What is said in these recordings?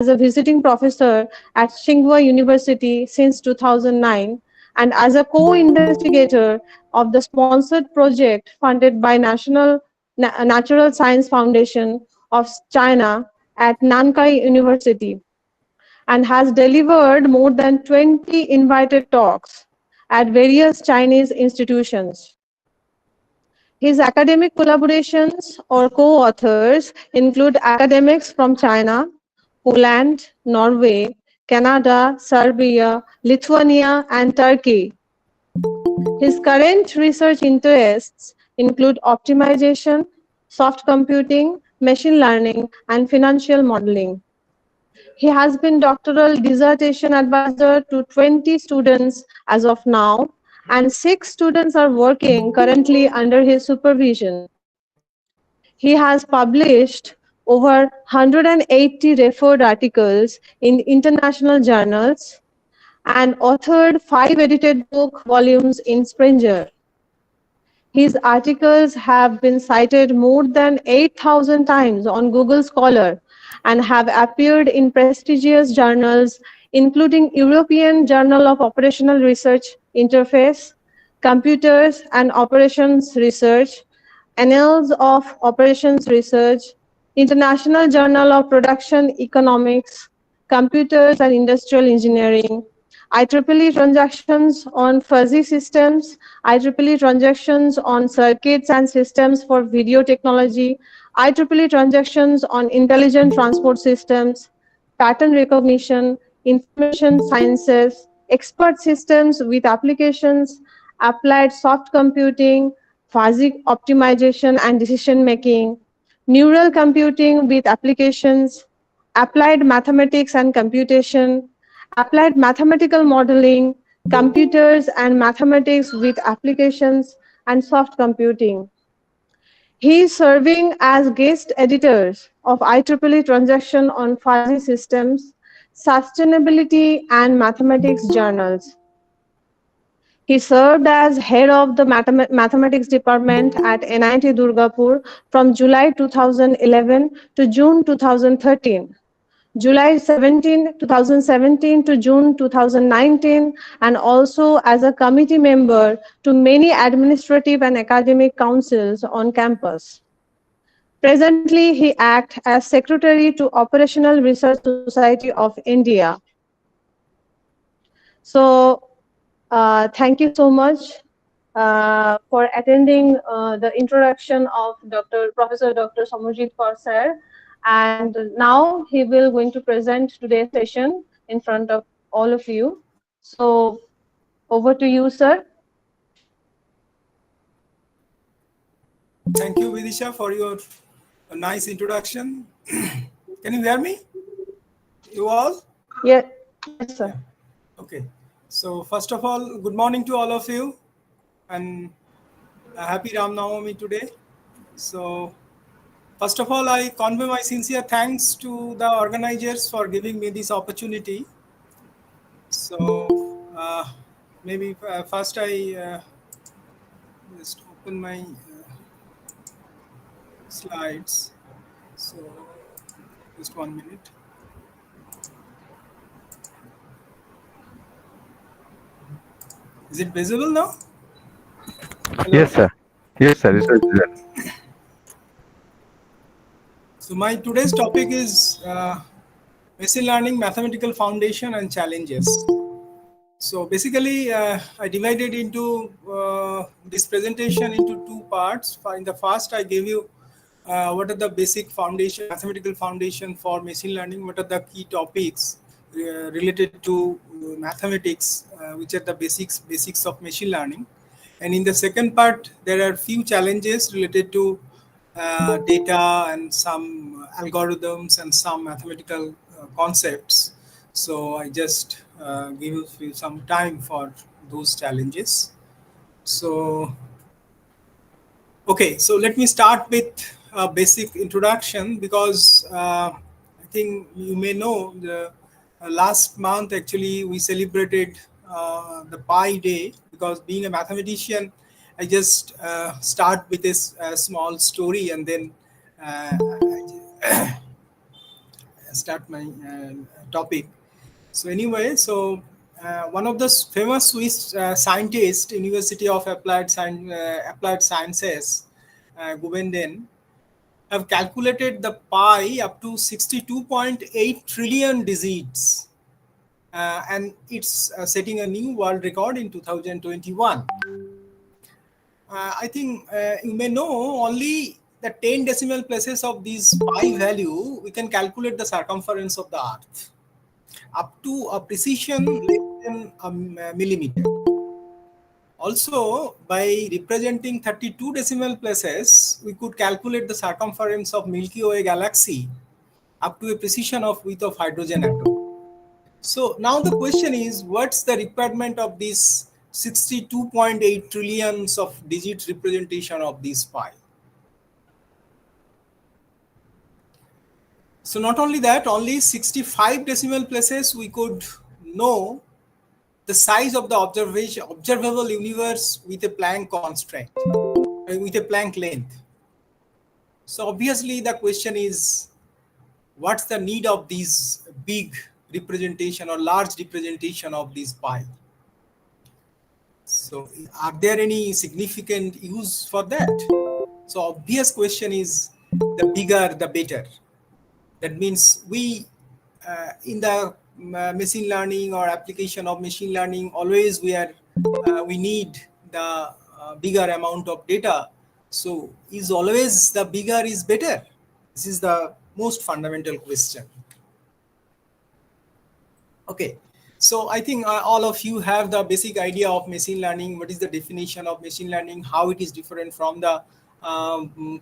as a visiting professor at Tsinghua University since 2009 and as a co-investigator of the sponsored project funded by Natural Science Foundation of China at Nankai University, and has delivered more than 20 invited talks at various Chinese institutions. His academic collaborations or co-authors include academics from China, Poland, Norway, Canada, Serbia, Lithuania, and Turkey. His current research interests include optimization, soft computing, machine learning, and financial modeling. He has been doctoral dissertation advisor to 20 students as of now, and 6 students are working currently under his supervision. He has published over 180 referred articles in international journals and authored 5 edited book volumes in Springer. His articles have been cited more than 8,000 times on Google Scholar and have appeared in prestigious journals, including European Journal of Operational Research Interface, Computers and Operations Research, Annals of Operations Research, International Journal of Production Economics, Computers and Industrial Engineering, IEEE transactions on fuzzy systems, IEEE transactions on circuits and systems for video technology, IEEE transactions on intelligent transport systems, pattern recognition, information sciences, expert systems with applications, applied soft computing, fuzzy optimization and decision making, neural computing with applications, applied mathematics and computation, applied mathematical modeling, computers and mathematics with applications, and soft computing. He is serving as guest editors of IEEE Transaction on Fuzzy Systems, Sustainability and Mathematics journals. He served as head of the mathematics department at NIT Durgapur from July 2011 to June 2013. July 2017 to June 2019, and also as a committee member to many administrative and academic councils on campus. Presently, he acts as secretary to Operational Research Society of India. So, thank you so much for attending the introduction of Professor Dr. Samurjit Kaur sir. And now he will going to present today's session in front of all of you. So over to you, sir. Thank you, Vidisha, for your nice introduction. Can you hear me? You all? Yes, yes, sir. Yeah. Okay. So first of all, good morning to all of you, and happy Ram Navami today. So first of all, I convey my sincere thanks to the organizers for giving me this opportunity. So maybe first I just open my slides. So just 1 minute. Is it visible now? Hello? Yes, sir. Yes, sir. It is there. So my today's topic is machine learning, mathematical foundation and challenges. So basically, I divided into this presentation into 2 parts. In the first, I gave you what are the basic foundation, mathematical foundation for machine learning, what are the key topics related to mathematics, which are the basics of machine learning. And in the second part, there are few challenges related to data and some algorithms and some mathematical concepts. So I just give you some time for those challenges. So, okay, so let me start with a basic introduction, because I think you may know the last month actually we celebrated the Pi Day, because being a mathematician, I just start with this small story, and then start my topic. So anyway, so one of the famous Swiss scientists, University of Applied Sciences, Gubenden, have calculated the pi up to 62.8 trillion digits, and it's setting a new world record in 2021. I think you may know only the 10 decimal places of these pi value, we can calculate the circumference of the Earth up to a precision less than a millimeter. Also, by representing 32 decimal places, we could calculate the circumference of Milky Way galaxy up to a precision of width of hydrogen atom. So now the question is, what's the requirement of this 62.8 trillions of digit representation of this pi? So not only that, only 65 decimal places we could know the size of the observable universe with a Planck constraint, with a Planck length. So obviously the question is, what's the need of these big representation or large representation of this pi? So are there any significant use for that? So obvious question is, the bigger the better. That means we in the machine learning or application of machine learning, always we need the bigger amount of data. So is always the bigger is better? This is the most fundamental question. Okay, so I think all of you have the basic idea of machine learning. What is the definition of machine learning? How it is different from the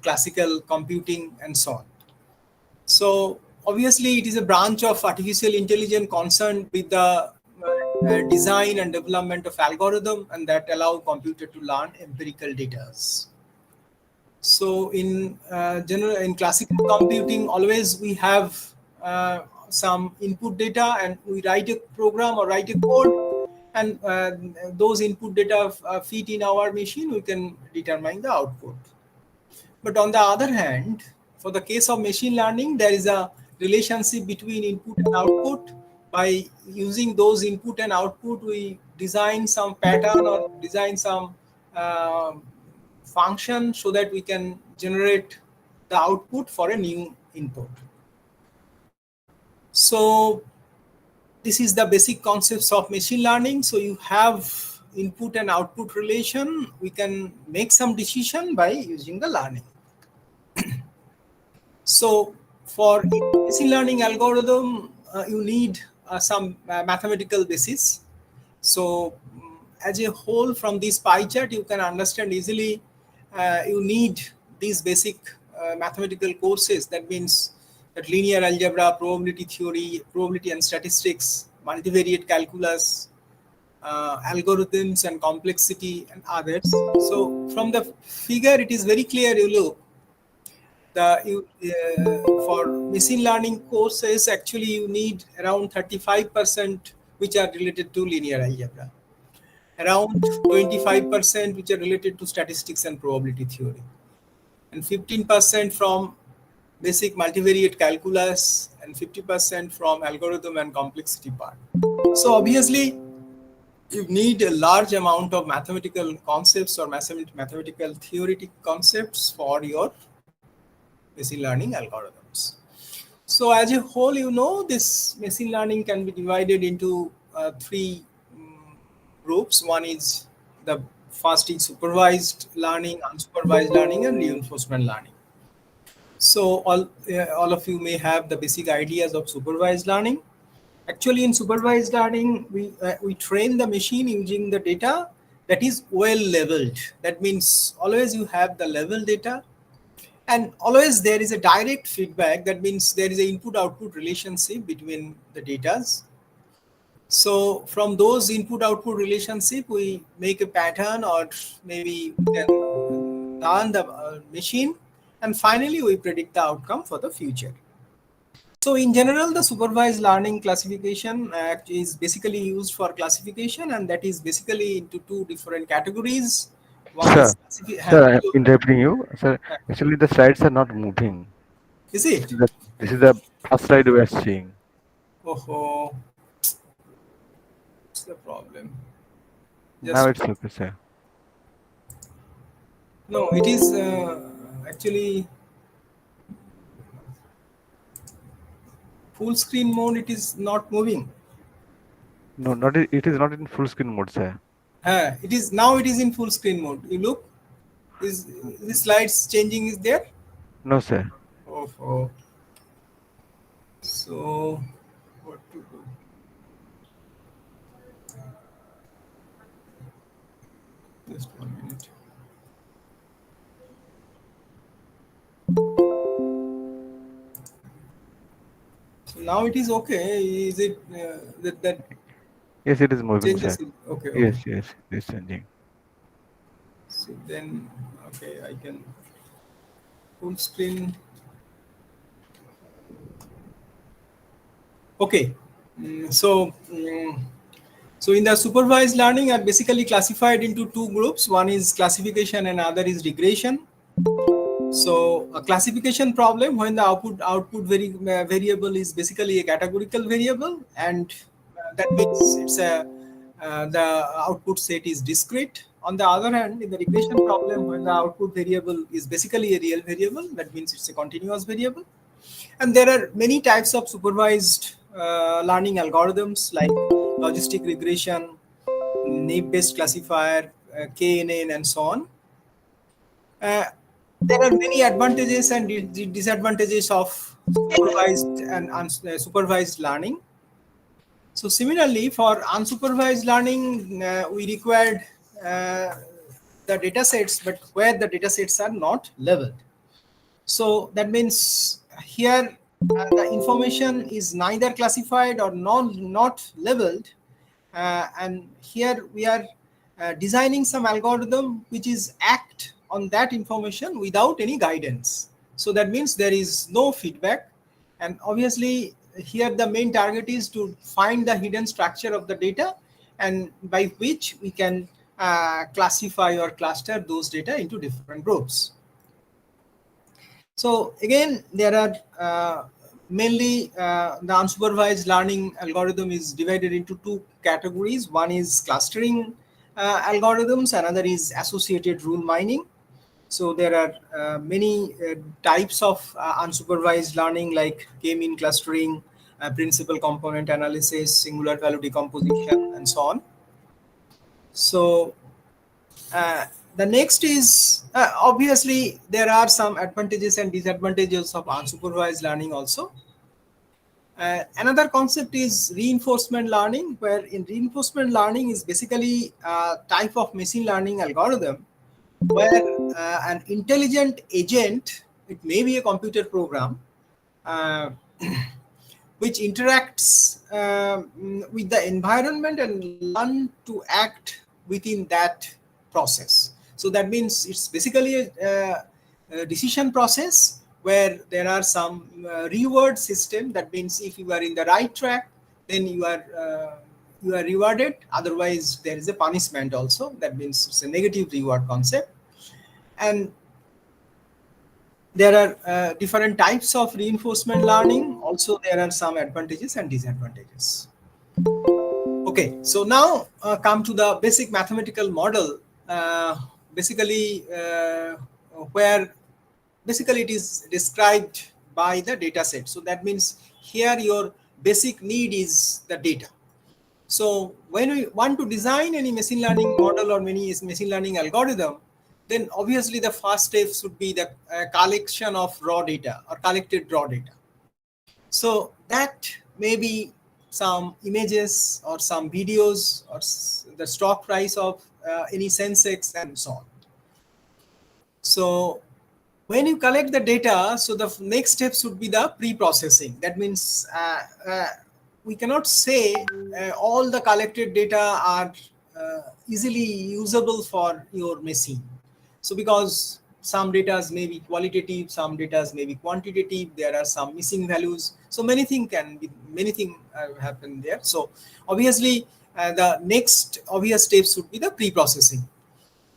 classical computing and so on. So obviously it is a branch of artificial intelligence concerned with the design and development of algorithm, and that allow computer to learn empirical data. So in general, in classical computing, always we have some input data and we write a program or write a code, and those input data fit in our machine, we can determine the output. But on the other hand, for the case of machine learning, there is a relationship between input and output. By using those input and output, we design some pattern or design some function so that we can generate the output for a new input. So this is the basic concepts of machine learning. So you have input and output relation. We can make some decision by using the learning. So for machine learning algorithm, you need some mathematical basis. So as a whole, from this pie chart, you can understand easily you need these basic mathematical courses. That means that linear algebra, probability theory, probability and statistics, multivariate calculus, algorithms and complexity and others. So from the figure, it is very clear. You look, for machine learning courses, actually you need around 35% which are related to linear algebra, around 25% which are related to statistics and probability theory, and 15% from basic multivariate calculus, and 50% from algorithm and complexity part. So obviously you need a large amount of mathematical concepts or mathematical theoretic concepts for your machine learning algorithms. So as a whole, you know, this machine learning can be divided into three groups. One is the first is supervised learning, unsupervised learning, and reinforcement learning. So all of you may have the basic ideas of supervised learning. Actually, in supervised learning, we train the machine using the data that is well leveled. That means always you have the level data, and always there is a direct feedback. That means there is an input-output relationship between the datas. So from those input-output relationship, we make a pattern, or maybe we can learn the machine, and finally we predict the outcome for the future. So in general, the supervised learning classification is basically used for classification, and that is basically into two different categories. One Sir, is sir, I'm interrupting you. Sir, actually the slides are not moving. Is This it? is the first slide we are seeing. Oh, what's the problem? Now Just it's okay, sir. no, it is actually full screen mode. It is not moving. No, not it is not in full screen mode, sir. It is now. It is in full screen mode. You look. Is the slides changing? Is there? No, sir. Oh. So what to do? Just 1 minute. So now it is okay. Is it that Yes, it is moving, sir. changes? Okay, okay. Yes, it is changing. So then, okay, I can full screen. Okay. So in the supervised learning are basically classified into two groups. One is classification and other is regression. So a classification problem when the output variable is basically a categorical variable, and that means it's a the output set is discrete. On the other hand, in the regression problem, when the output variable is basically a real variable, that means it's a continuous variable. And there are many types of supervised learning algorithms like logistic regression, naive-based classifier, KNN, and so on. There are many advantages and disadvantages of supervised and unsupervised learning. So similarly, for unsupervised learning, we required the data sets, but where the data sets are not leveled. So that means here the information is neither classified or not labeled, and here we are designing some algorithm which is act on that information without any guidance. So that means there is no feedback, and obviously here the main target is to find the hidden structure of the data, and by which we can classify or cluster those data into different groups. So again, there are mainly the unsupervised learning algorithm is divided into two categories. One is clustering algorithms, another is associated rule mining. So there are many types of unsupervised learning like k-mean clustering, principal component analysis, singular value decomposition, and so on. So the next is obviously there are some advantages and disadvantages of unsupervised learning also. Another concept is reinforcement learning, where in reinforcement learning is basically a type of machine learning algorithm where an intelligent agent, it may be a computer program, uh, which interacts with the environment and learn to act within that process. So that means it's basically a decision process where there are some reward system. That means if you are in the right track, then you are rewarded. Otherwise, there is a punishment also. That means it's a negative reward concept. And there are different types of reinforcement learning. Also, there are some advantages and disadvantages. Okay, so now come to the basic mathematical model. Basically, where basically it is described by the data set. So that means here your basic need is the data. So when we want to design any machine learning model or any machine learning algorithm, then obviously the first step should be the collection of raw data or collected raw data. So that may be some images or some videos or the stock price of any Sensex and so on. So when you collect the data, so the next step should be the pre-processing. That means we cannot say all the collected data are easily usable for your machine. So because some data may be qualitative, some data may be quantitative, there are some missing values. So many things happen there. So obviously the next obvious step should be the pre-processing.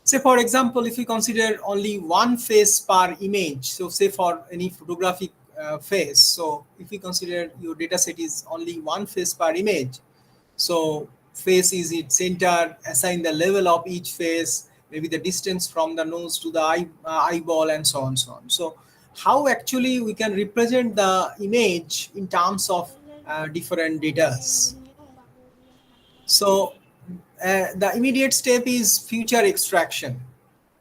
Say for example, if we consider only one face per image, so say for any photographic face. So if we consider your data set is only one face per image, so face is its center, assign the level of each face, maybe the distance from the nose to the eyeball, and so on, so on. So how actually we can represent the image in terms of different data. So the immediate step is feature extraction.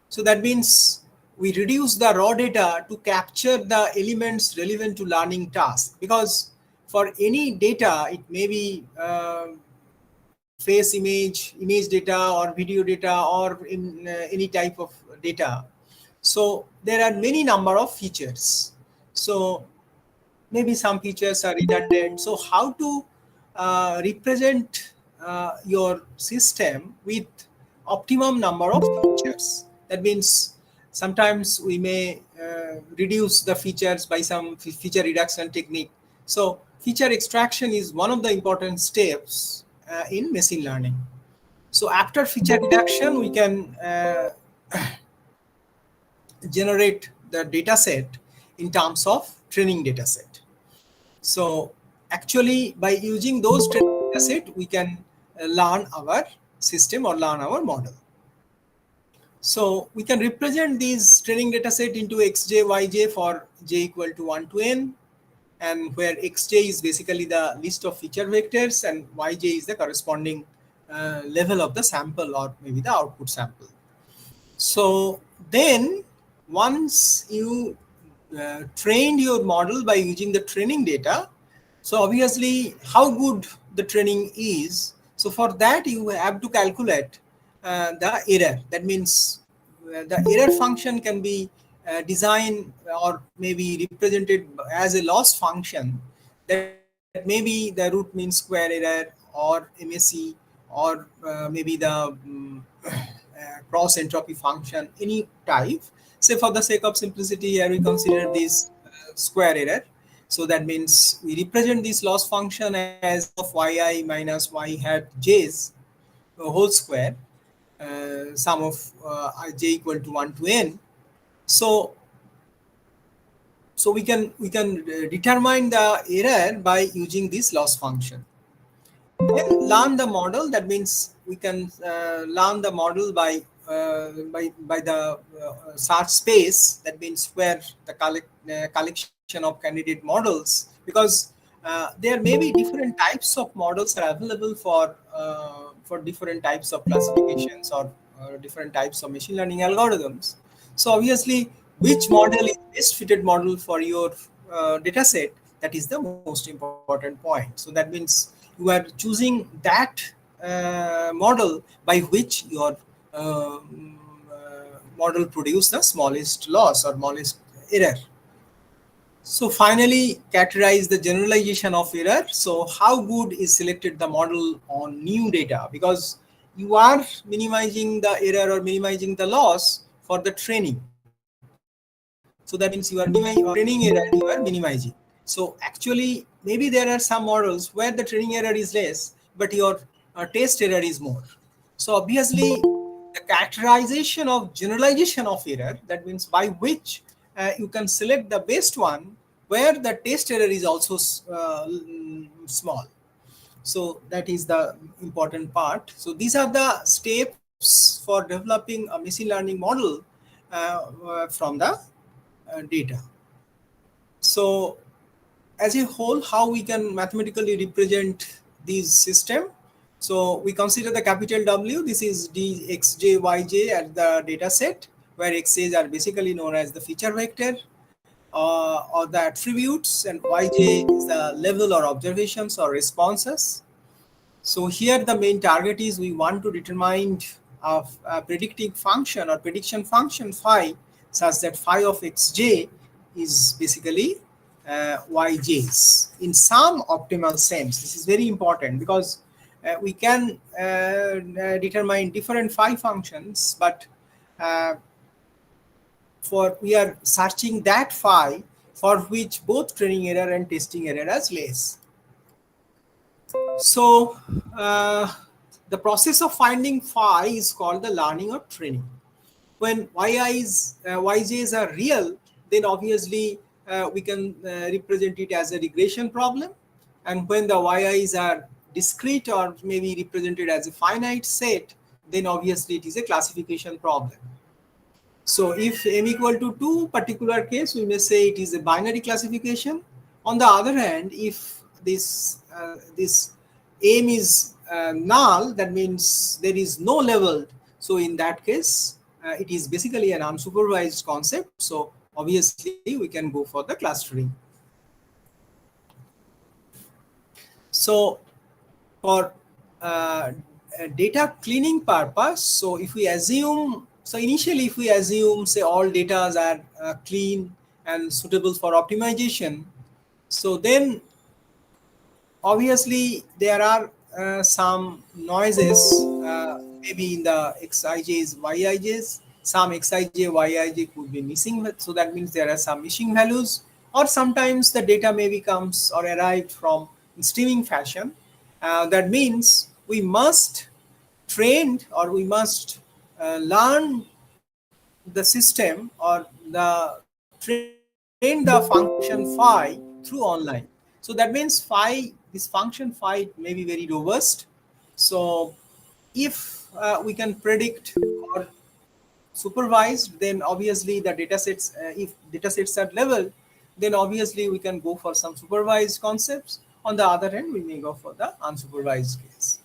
So that means we reduce the raw data to capture the elements relevant to learning task, because for any data, it may be face image data, or video data, or in any type of data. So there are many number of features. So maybe some features are redundant. So how to represent your system with optimum number of features? That means sometimes we may reduce the features by some feature reduction technique. So feature extraction is one of the important steps in machine learning. So after feature reduction, we can generate the data set in terms of training data set. So actually, by using those training data set, we can learn our system or learn our model. So we can represent these training data set into xj, yj for j equal to 1 to n, and where xj is basically the list of feature vectors and yj is the corresponding level of the sample, or maybe the output sample. So then once you trained your model by using the training data, so obviously how good the training is. So for that you have to calculate the error. That means the error function can be designed or maybe represented as a loss function, that maybe the root mean square error or MSE, or maybe the cross entropy function, any type. Say for the sake of simplicity, here we consider this square error. So that means we represent this loss function as sum of yi minus y hat j's whole square, sum of j equal to 1 to n. So we can determine the error by using this loss function. Then learn the model. That means we can learn the model by the search space. That means where the collection of candidate models, because there may be different types of models are available for different types of classifications, or different types of machine learning algorithms. So obviously, which model is best fitted model for your data set, that is the most important point. So that means you are choosing that model by which your model produce the smallest loss or smallest error. So finally, characterize the generalization of error. So how good is selected the model on new data, because you are minimizing the error or minimizing the loss for the training. So that means you are minimizing training error, you are minimizing. So actually, maybe there are some models where the training error is less, but your test error is more. So obviously, the characterization of generalization of error, that means by which you can select the best one where the test error is also small. So that is the important part. So these are the steps for developing a machine learning model from the data. So as a whole, how we can mathematically represent this system? So we consider the capital W. This is d xj yj at the data set, where xj's are basically known as the feature vector or the attributes, and yj is the level or observations or responses. So here the main target is we want to determine a predicting function or prediction function phi, such that phi of xj is basically yj's in some optimal sense. This is very important, because we can determine different phi functions, but for we are searching that phi for which both training error and testing error is less. So the process of finding phi is called the learning or training. When yj's are real, then obviously we can represent it as a regression problem. And when the yi's are discrete or maybe represented as a finite set, then obviously it is a classification problem. So if m equal to 2 particular case, we may say it is a binary classification. On the other hand, if this m is null, that means there is no level. So in that case, it is basically an unsupervised concept. So obviously we can go for the clustering. So for data cleaning purpose, so if we assume, so initially if we assume say all data are clean and suitable for optimization, so then obviously there are some noises maybe in the xij's, yij's, some xij, yij could be missing, so that means there are some missing values, or sometimes the data maybe comes or arrived from in streaming fashion. That means we must train or we must learn the system or train the function phi through online. So that means phi, this function phi may be very robust. So if we can predict or supervised, then obviously the data sets, if data sets are level, then obviously we can go for some supervised concepts. On the other hand, we may go for the unsupervised case.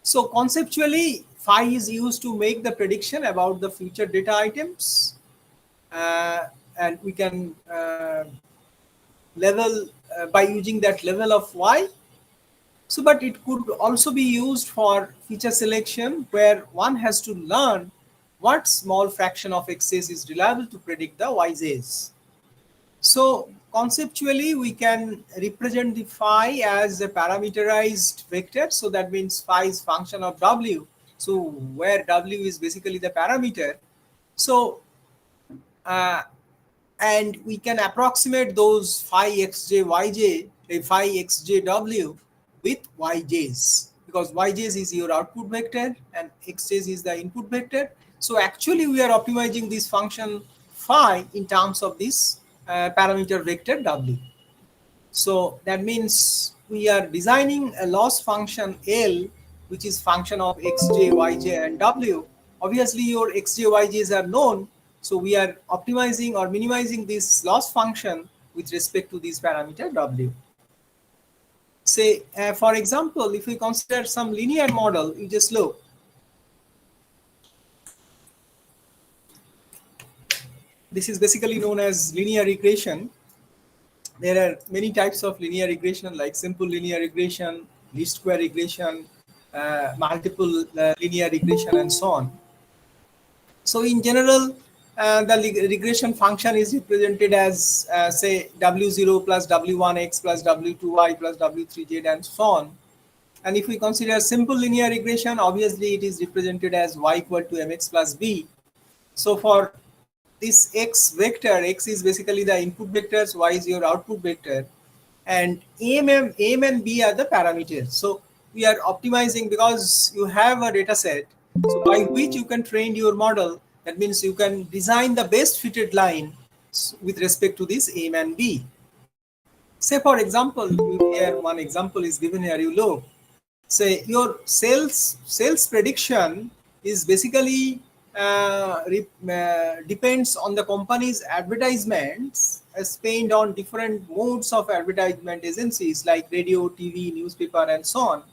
So conceptually, phi is used to make the prediction about the future data items, and we can level by using that level of y. So, but it could also be used for feature selection, where one has to learn what small fraction of x's is reliable to predict the y's. So conceptually, we can represent the phi as a parameterized vector. So that means phi is function of w. So where w is basically the parameter. So and we can approximate those phi xj yj, phi xj w with yj's, because yj's is your output vector and xj's is the input vector. So actually we are optimizing this function phi in terms of this parameter vector w. So that means we are designing a loss function L, which is function of xj, yj and w. Obviously your xj, yj's are known. So we are optimizing or minimizing this loss function with respect to this parameter w. Say, for example, if we consider some linear model, you just look. This is basically known as linear regression. There are many types of linear regression, like simple linear regression, least square regression, multiple linear regression, and so on. So in general, the regression function is represented as say w0 plus w1x plus w2y plus w3z and so on. And if we consider simple linear regression, obviously it is represented as y equal to mx plus b. So for this x vector, x is basically the input vectors, y is your output vector, and m and b are the parameters. So we are optimizing because you have a data set, so by which you can train your model. That means you can design the best fitted line with respect to this m and b. Say for example, here one example is given here, you look. Say your sales prediction is basically depends on the company's advertisements spent on different modes of advertisement agencies like radio, TV, newspaper, and so on.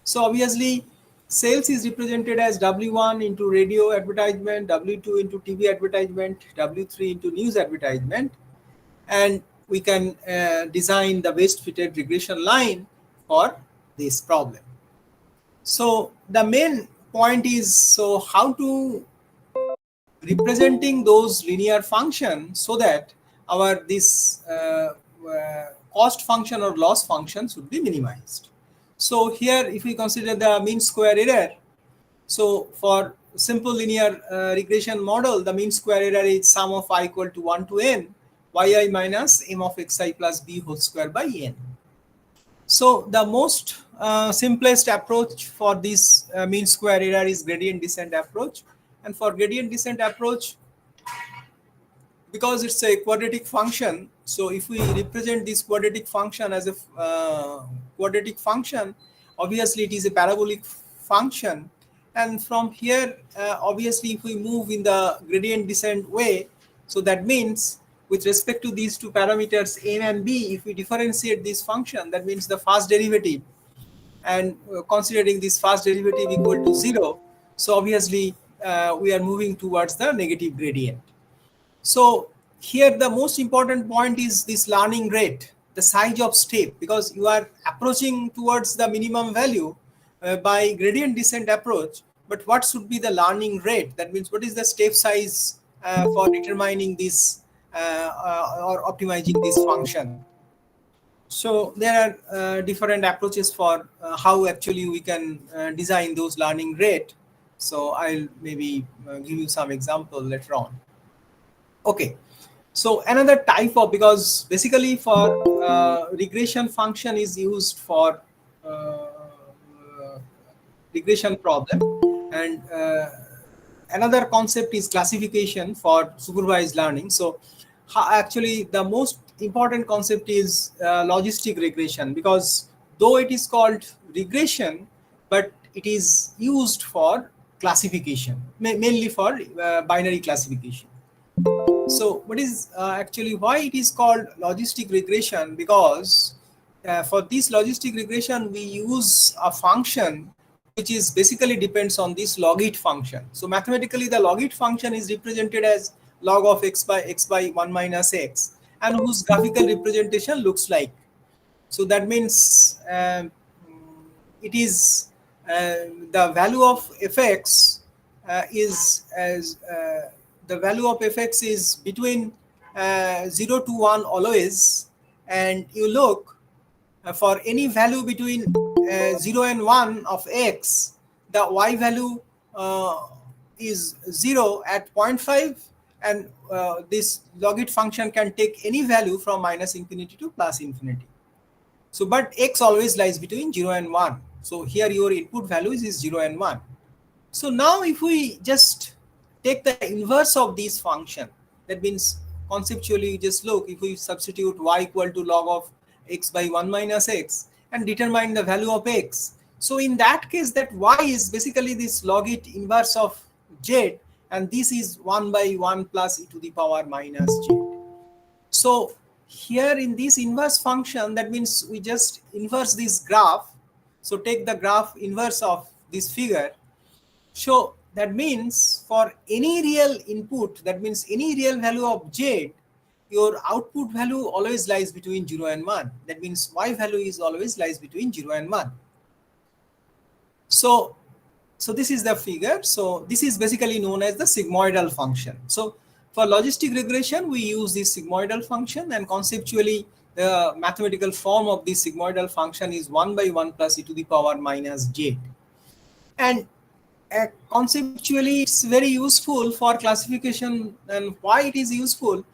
So obviously, sales is represented as W1 into radio advertisement, W2 into TV advertisement, W3 into news advertisement, and we can design the best fitted regression line for this problem. So the main point is, so how to representing those linear functions so that our this cost function or loss function should be minimized. So here if we consider the mean square error, so for simple linear regression model, the mean square error is sum of I equal to 1 to n yi minus m of xi plus b whole square by n. So the most simplest approach for this mean square error is gradient descent approach. And for gradient descent approach, because it's a quadratic function, so if we represent this quadratic function as a quadratic function, obviously it is a parabolic function. And from here, obviously if we move in the gradient descent way, so that means with respect to these two parameters m and b, if we differentiate this function, that means the first derivative, and considering this first derivative equal to 0, so obviously we are moving towards the negative gradient. So here the most important point is this learning rate, the size of step, because you are approaching towards the minimum value by gradient descent approach. But what should be the learning rate? That means what is the step size for determining this or optimizing this function? So there are different approaches for how actually we can design those learning rate. So I'll maybe give you some example later on. Okay, so another type of, because basically for regression function is used for regression problem, and another concept is classification for supervised learning. So actually the most important concept is logistic regression, because though it is called regression, but it is used for classification, mainly for binary classification. So what is actually why it is called logistic regression? Because for this logistic regression we use a function which is basically depends on this logit function. So mathematically the logit function is represented as log of x by 1 minus x, and whose graphical representation looks like. So that means it is the value of fx is as the value of fx is between 0 to 1 always, and you look for any value between 0 and 1 of x, the y value is 0 at 0.5, and this logit function can take any value from minus infinity to plus infinity. So but x always lies between 0 and 1. So here your input values is 0 and 1. So now if we just take the inverse of this function, that means conceptually just look, if we substitute y equal to log of x by 1 minus x and determine the value of x. So in that case, that y is basically this logit inverse of z, and this is 1 by 1 plus e to the power minus z. So here in this inverse function, that means we just inverse this graph. So take the graph inverse of this figure. So that means for any real input, that means any real value of z, your output value always lies between 0 and 1. That means y value is always lies between 0 and 1. So this is the figure. So this is basically known as the sigmoidal function. So for logistic regression, we use this sigmoidal function, and conceptually the mathematical form of this sigmoidal function is 1 by 1 plus e to the power minus z. And conceptually it's very useful for classification. And why it is useful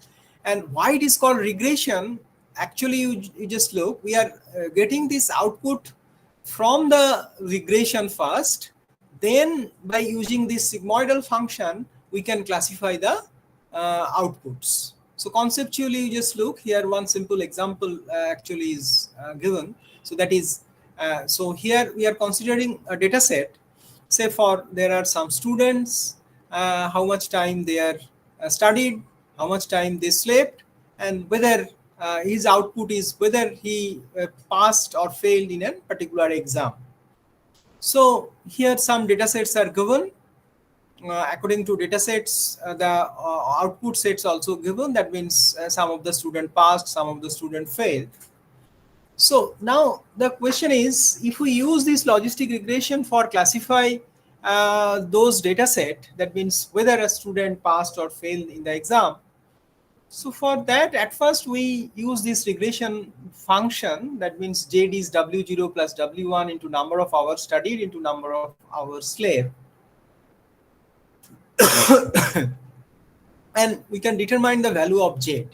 and why it is called regression, actually you just look, we are getting this output from the regression first, then by using this sigmoidal function we can classify the outputs. So conceptually you just look here, one simple example actually is given. So that is so here we are considering a data set. Say for there are some students, how much time they are studied, how much time they slept, and whether his output is whether he passed or failed in a particular exam. So here some data sets are given. According to data sets, the output sets also given. That means some of the student passed, some of the student failed. So now the question is, if we use this logistic regression for classify those data set, that means whether a student passed or failed in the exam. So for that, at first we use this regression function. That means z is w0 plus w1 into number of hours studied into number of hours slept. And we can determine the value of z.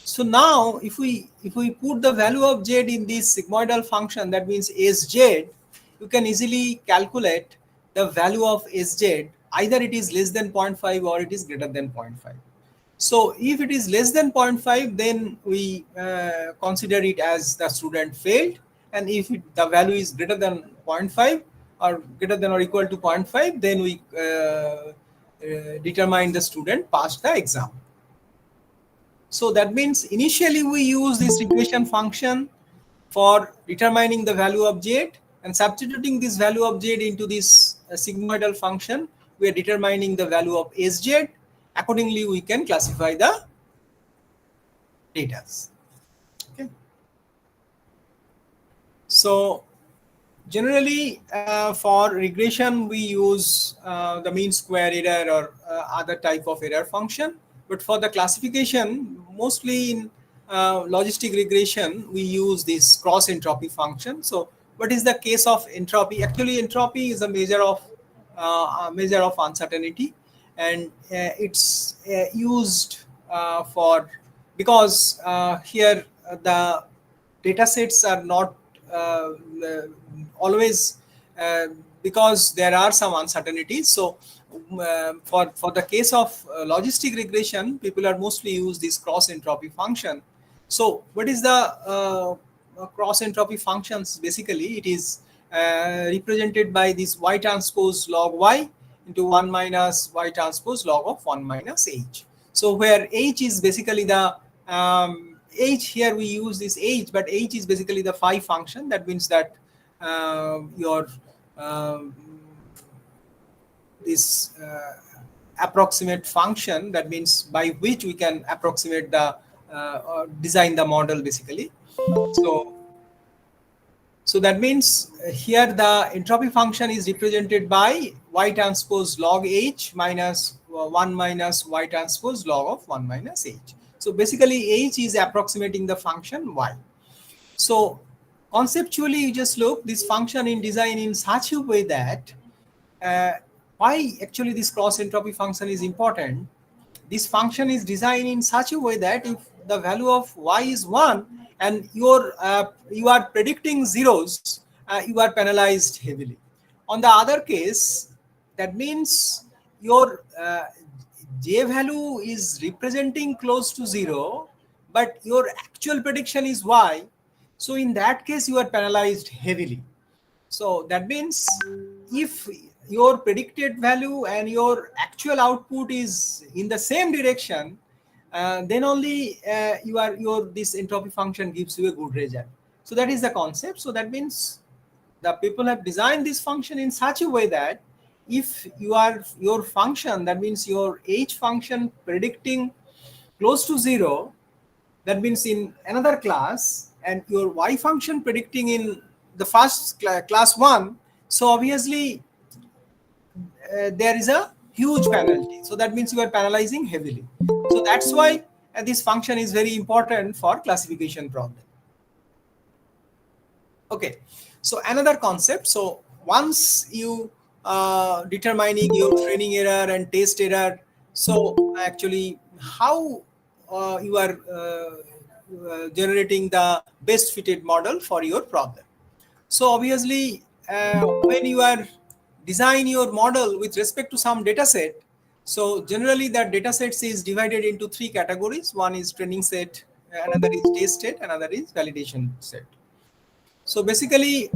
So now if we put the value of z in this sigmoidal function, that means sz, you can easily calculate the value of sz, either it is less than 0.5 or it is greater than 0.5. So if it is less than 0.5, then we consider it as the student failed, and if the value is greater than 0.5 or greater than or equal to 0.5, then we determine the student passed the exam. So that means initially we use this regression function for determining the value of z, and substituting this value of z into this sigmoidal function, we are determining the value of sz. Accordingly, we can classify the data. Okay. So generally, for regression, we use the mean square error or other type of error function. But for the classification, mostly in logistic regression, we use this cross entropy function. So what is the case of entropy? Actually, entropy is a measure of uncertainty, and it's used for, because here the data sets are not always, because there are some uncertainties. So for the case of logistic regression, people are mostly use this cross entropy function. So what is the cross entropy functions? Basically, it is represented by this y transpose log y into 1 minus y transpose log of 1 minus h. So where h is basically the h, here we use this h, but h is basically the phi function. That means that your this approximate function, that means by which we can approximate the or design the model basically. So that means here the entropy function is represented by y transpose log h minus 1 minus y transpose log of 1 minus h. So basically h is approximating the function y. So conceptually, you just look this function in design in such a way that why actually this cross entropy function is important. This function is designed in such a way that if the value of y is 1 and you are predicting zeros, you are penalized heavily. On the other case, that means your j value is representing close to 0, but your actual prediction is y. So in that case, you are penalized heavily. So that means if your predicted value and your actual output is in the same direction, then only this entropy function gives you a good result. So that is the concept. So that means the people have designed this function in such a way that if your function, that means your h function predicting close to 0, that means in another class, and your y function predicting in the first class 1, so obviously there is a huge penalty. So that means you are penalizing heavily. So that's why this function is very important for classification problem. Okay, so another concept. So once you determining your training error and test error, so actually how you are generating the best fitted model for your problem. So obviously when you are design your model with respect to some data set, so generally that data sets is divided into 3 categories. One is training set, another is test set, another is validation set. So basically,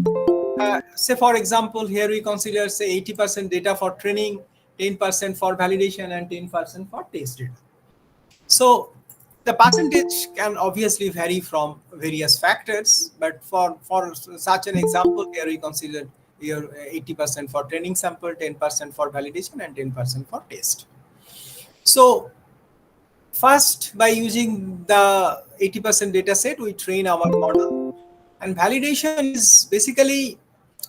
say for example, here we consider say 80% data for training, 10% for validation, and 10% for test data. So the percentage can obviously vary from various factors, but for such an example, here we consider your 80% for training sample, 10% for validation, and 10% for test. So first, by using the 80% data set, we train our model. And validation is basically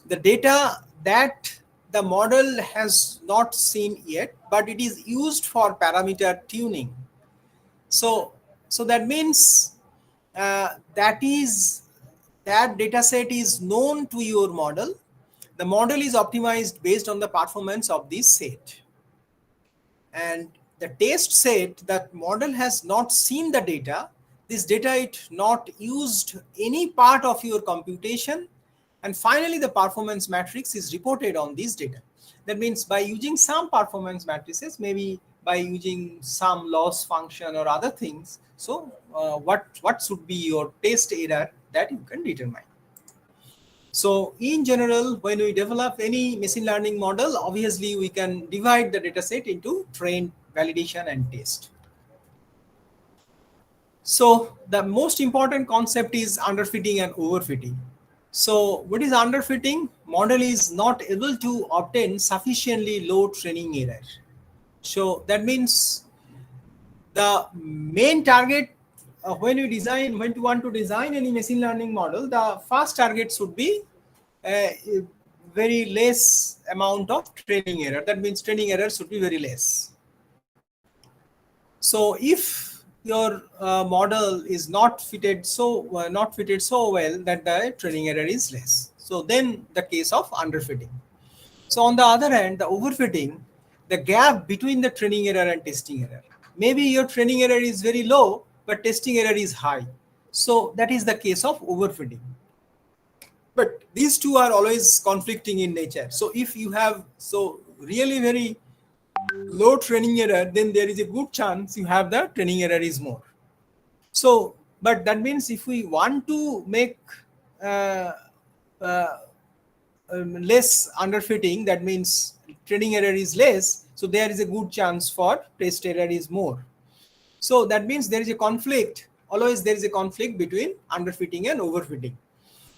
the data that the model has not seen yet, but it is used for parameter tuning. So that means that data set is known to your model. The model is optimized based on the performance of this set. And the test set, that model has not seen the data. This data it not used any part of your computation. And finally, the performance matrix is reported on this data. That means by using some performance matrices, maybe by using some loss function or other things. So what should be your test error that you can determine. So in general, when we develop any machine learning model, obviously we can divide the dataset into trained, validation, and test. So the most important concept is underfitting and overfitting. So what is underfitting? Model is not able to obtain sufficiently low training error. So that means the main target when you want to design any machine learning model, the first target should be very less amount of training error. That means training error should be very less. So if your model is not fitted so well that the training error is less, so then the case of underfitting. So on the other hand, the overfitting, the gap between the training error and testing error. Maybe your training error is very low, but testing error is high. So that is the case of overfitting. But these two are always conflicting in nature. So if you have really very low training error, then there is a good chance you have the training error is more. So, but that means if we want to make less underfitting, that means training error is less, so there is a good chance for test error is more. So that means there is a conflict, always there is a conflict between underfitting and overfitting.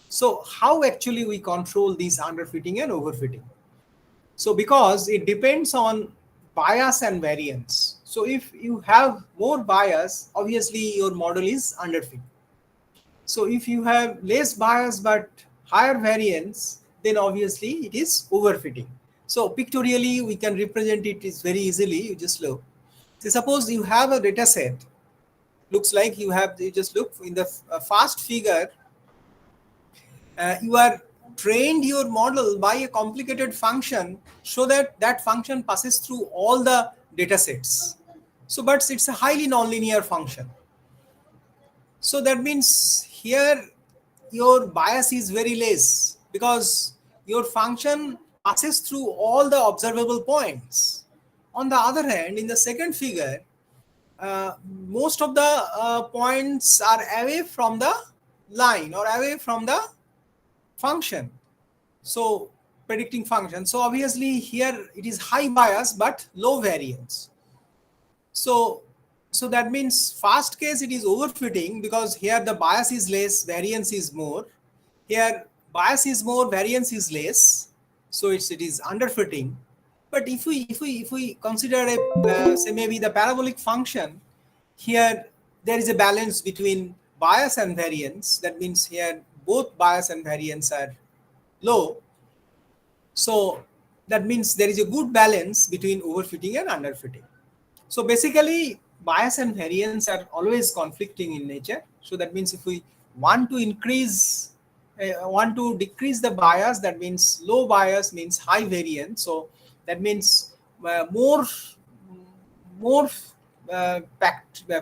So how actually we control these underfitting and overfitting? So because it depends on bias and variance. So if you have more bias, obviously your model is underfit. So if you have less bias but higher variance, then obviously it is overfitting. So pictorially we can represent it is very easily. You just look. So suppose you have a data set. Looks like you just look in the first figure. You are trained your model by a complicated function so that that function passes through all the data sets. So but it's a highly nonlinear function. So that means here your bias is very less because your function passes through all the observable points. On the other hand, in the second figure, most of the points are away from the line or away from the function. So predicting function. So obviously here it is high bias but low variance. So that means first case it is overfitting because here the bias is less, variance is more. Here bias is more, variance is less. So it is underfitting. But if we consider a say maybe the parabolic function, here there is a balance between bias and variance. That means here both bias and variance are low. So that means there is a good balance between overfitting and underfitting. So basically bias and variance are always conflicting in nature. So that means if we want to decrease the bias, that means low bias means high variance. So that means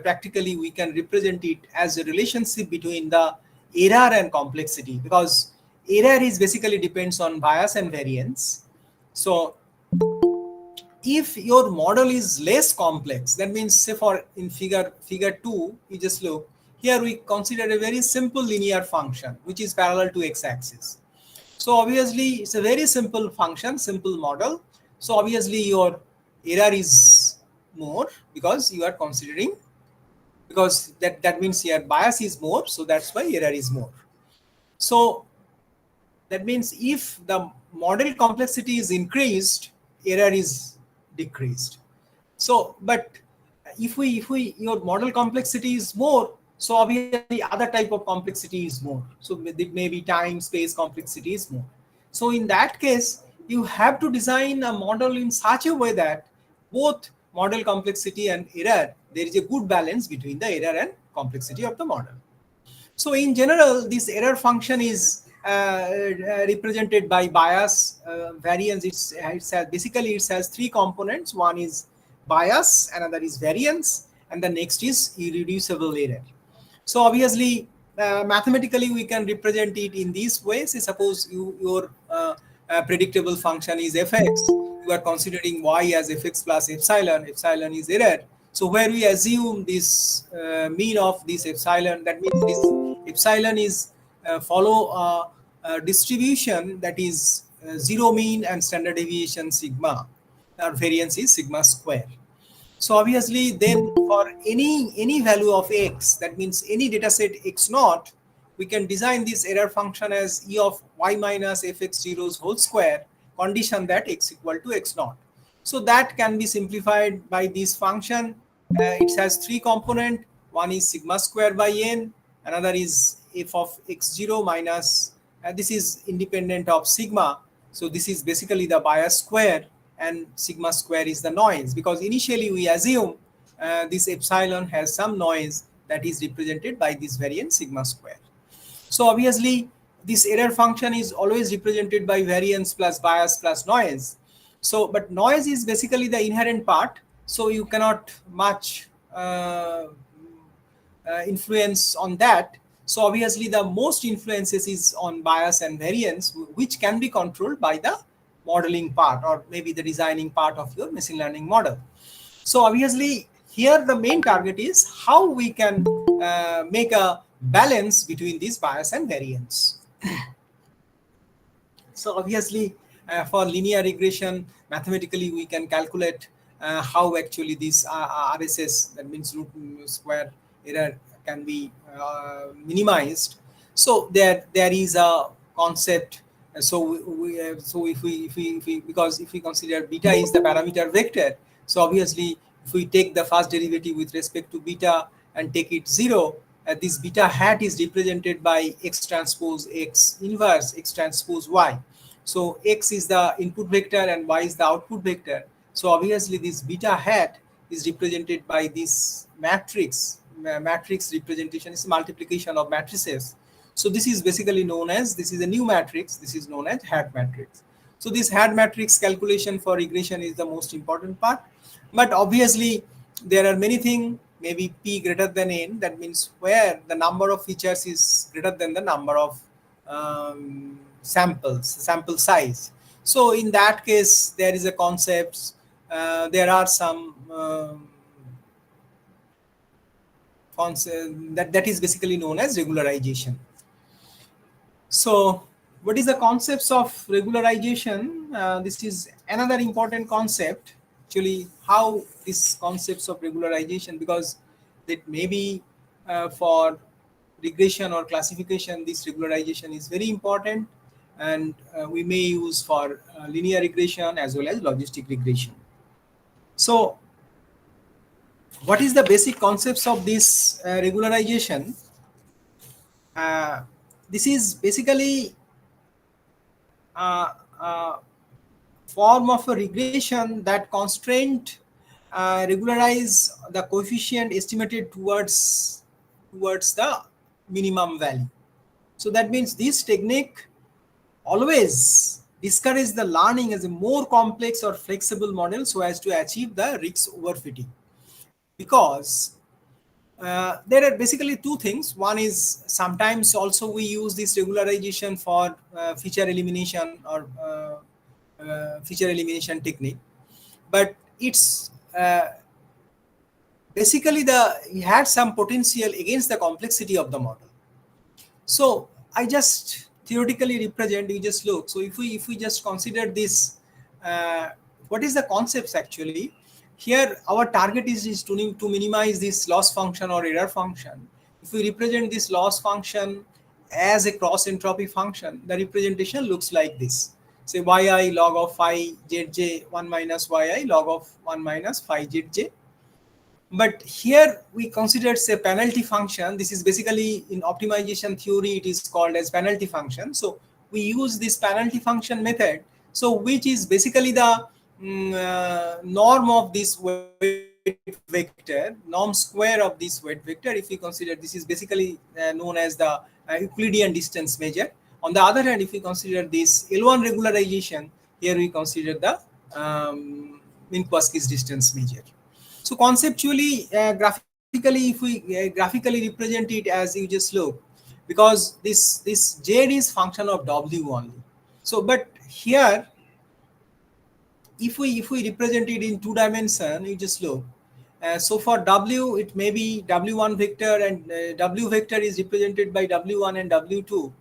practically we can represent it as a relationship between the error and complexity, because error is basically depends on bias and variance. So if your model is less complex, that means say for in figure 2, you just look here, we consider a very simple linear function which is parallel to x-axis. So obviously it's a very simple function, simple model. So obviously your error is more because you are considering, because that means your bias is more, so that's why error is more. So that means if the model complexity is increased, error is decreased. So but if your model complexity is more, so obviously other type of complexity is more. So it may be time, space complexity is more. So in that case, you have to design a model in such a way that both model complexity and error, there is a good balance between the error and complexity of the model. So in general, this error function is represented by bias, variance. It has three components. One is bias, another is variance, and the next is irreducible error. So obviously, mathematically we can represent it in these ways. Suppose your predictable function is fx, you are considering y as fx plus epsilon. Epsilon is error. So where we assume this mean of this epsilon, that means this epsilon is follow a distribution that is zero mean and standard deviation sigma. Our variance is sigma square. So obviously then for any value of x, that means any data set x naught, we can design this error function as e of y minus fx zeros whole square, condition that x equal to x naught. So that can be simplified by this function. It has three component. One is sigma square by n, another is f of x0 minus, this is independent of sigma. So this is basically the bias square, and sigma square is the noise, because initially we assume this epsilon has some noise that is represented by this variance sigma square. So obviously this error function is always represented by variance plus bias plus noise. So but noise is basically the inherent part, so you cannot much influence on that. So obviously the most influences is on bias and variance, which can be controlled by the modeling part or maybe the designing part of your machine learning model. So obviously here the main target is how we can make a balance between this bias and variance. So obviously for linear regression, mathematically we can calculate how actually this RSS, that means root square error, can be minimized. So there is a concept. So if we because if we consider beta is the parameter vector, so obviously if we take the first derivative with respect to beta and take it 0, this beta hat is represented by x transpose x inverse x transpose y. So x is the input vector and y is the output vector. So obviously this beta hat is represented by this matrix. Matrix representation is multiplication of matrices. So this is basically known as, this is a new matrix, this is known as hat matrix. So this hat matrix calculation for regression is the most important part. But obviously there are many things, maybe p greater than n, that means where the number of features is greater than the number of sample size. So in that case there is a concept, there are some concept that is basically known as regularization. So what is the concepts of regularization? This is another important concept, actually, how these concepts of regularization, because that maybe for regression or classification, this regularization is very important, and we may use for linear regression as well as logistic regression. So what is the basic concepts of this regularization? This is basically form of a regression that constraint regularize the coefficient estimated towards the minimum value. So that means this technique always discourage the learning as a more complex or flexible model so as to achieve the risk overfitting. Because there are basically two things. One is sometimes also we use this regularization for feature elimination or feature elimination technique, but it's basically it had some potential against the complexity of the model. So I just theoretically represent, you just look. So if we just consider this, what is the concepts actually? Here our target is to minimize this loss function or error function. If we represent this loss function as a cross entropy function, the representation looks like this. Say yi log of phi zj 1 minus yi log of 1 minus phi zj. But here we consider say penalty function. This is basically in optimization theory, it is called as penalty function. So we use this penalty function method, so which is basically the norm of this weight vector, norm square of this weight vector. If we consider, this is basically known as the Euclidean distance measure. On the other hand, if we consider this L1 regularization, here we consider the Minkowski's distance measure. So conceptually, graphically, if we graphically represent it as you just look, because this Z is function of W only. So, but here, if we represent it in 2 dimension, you just look. So for W, it may be W1 vector, and W vector is represented by W1 and W2.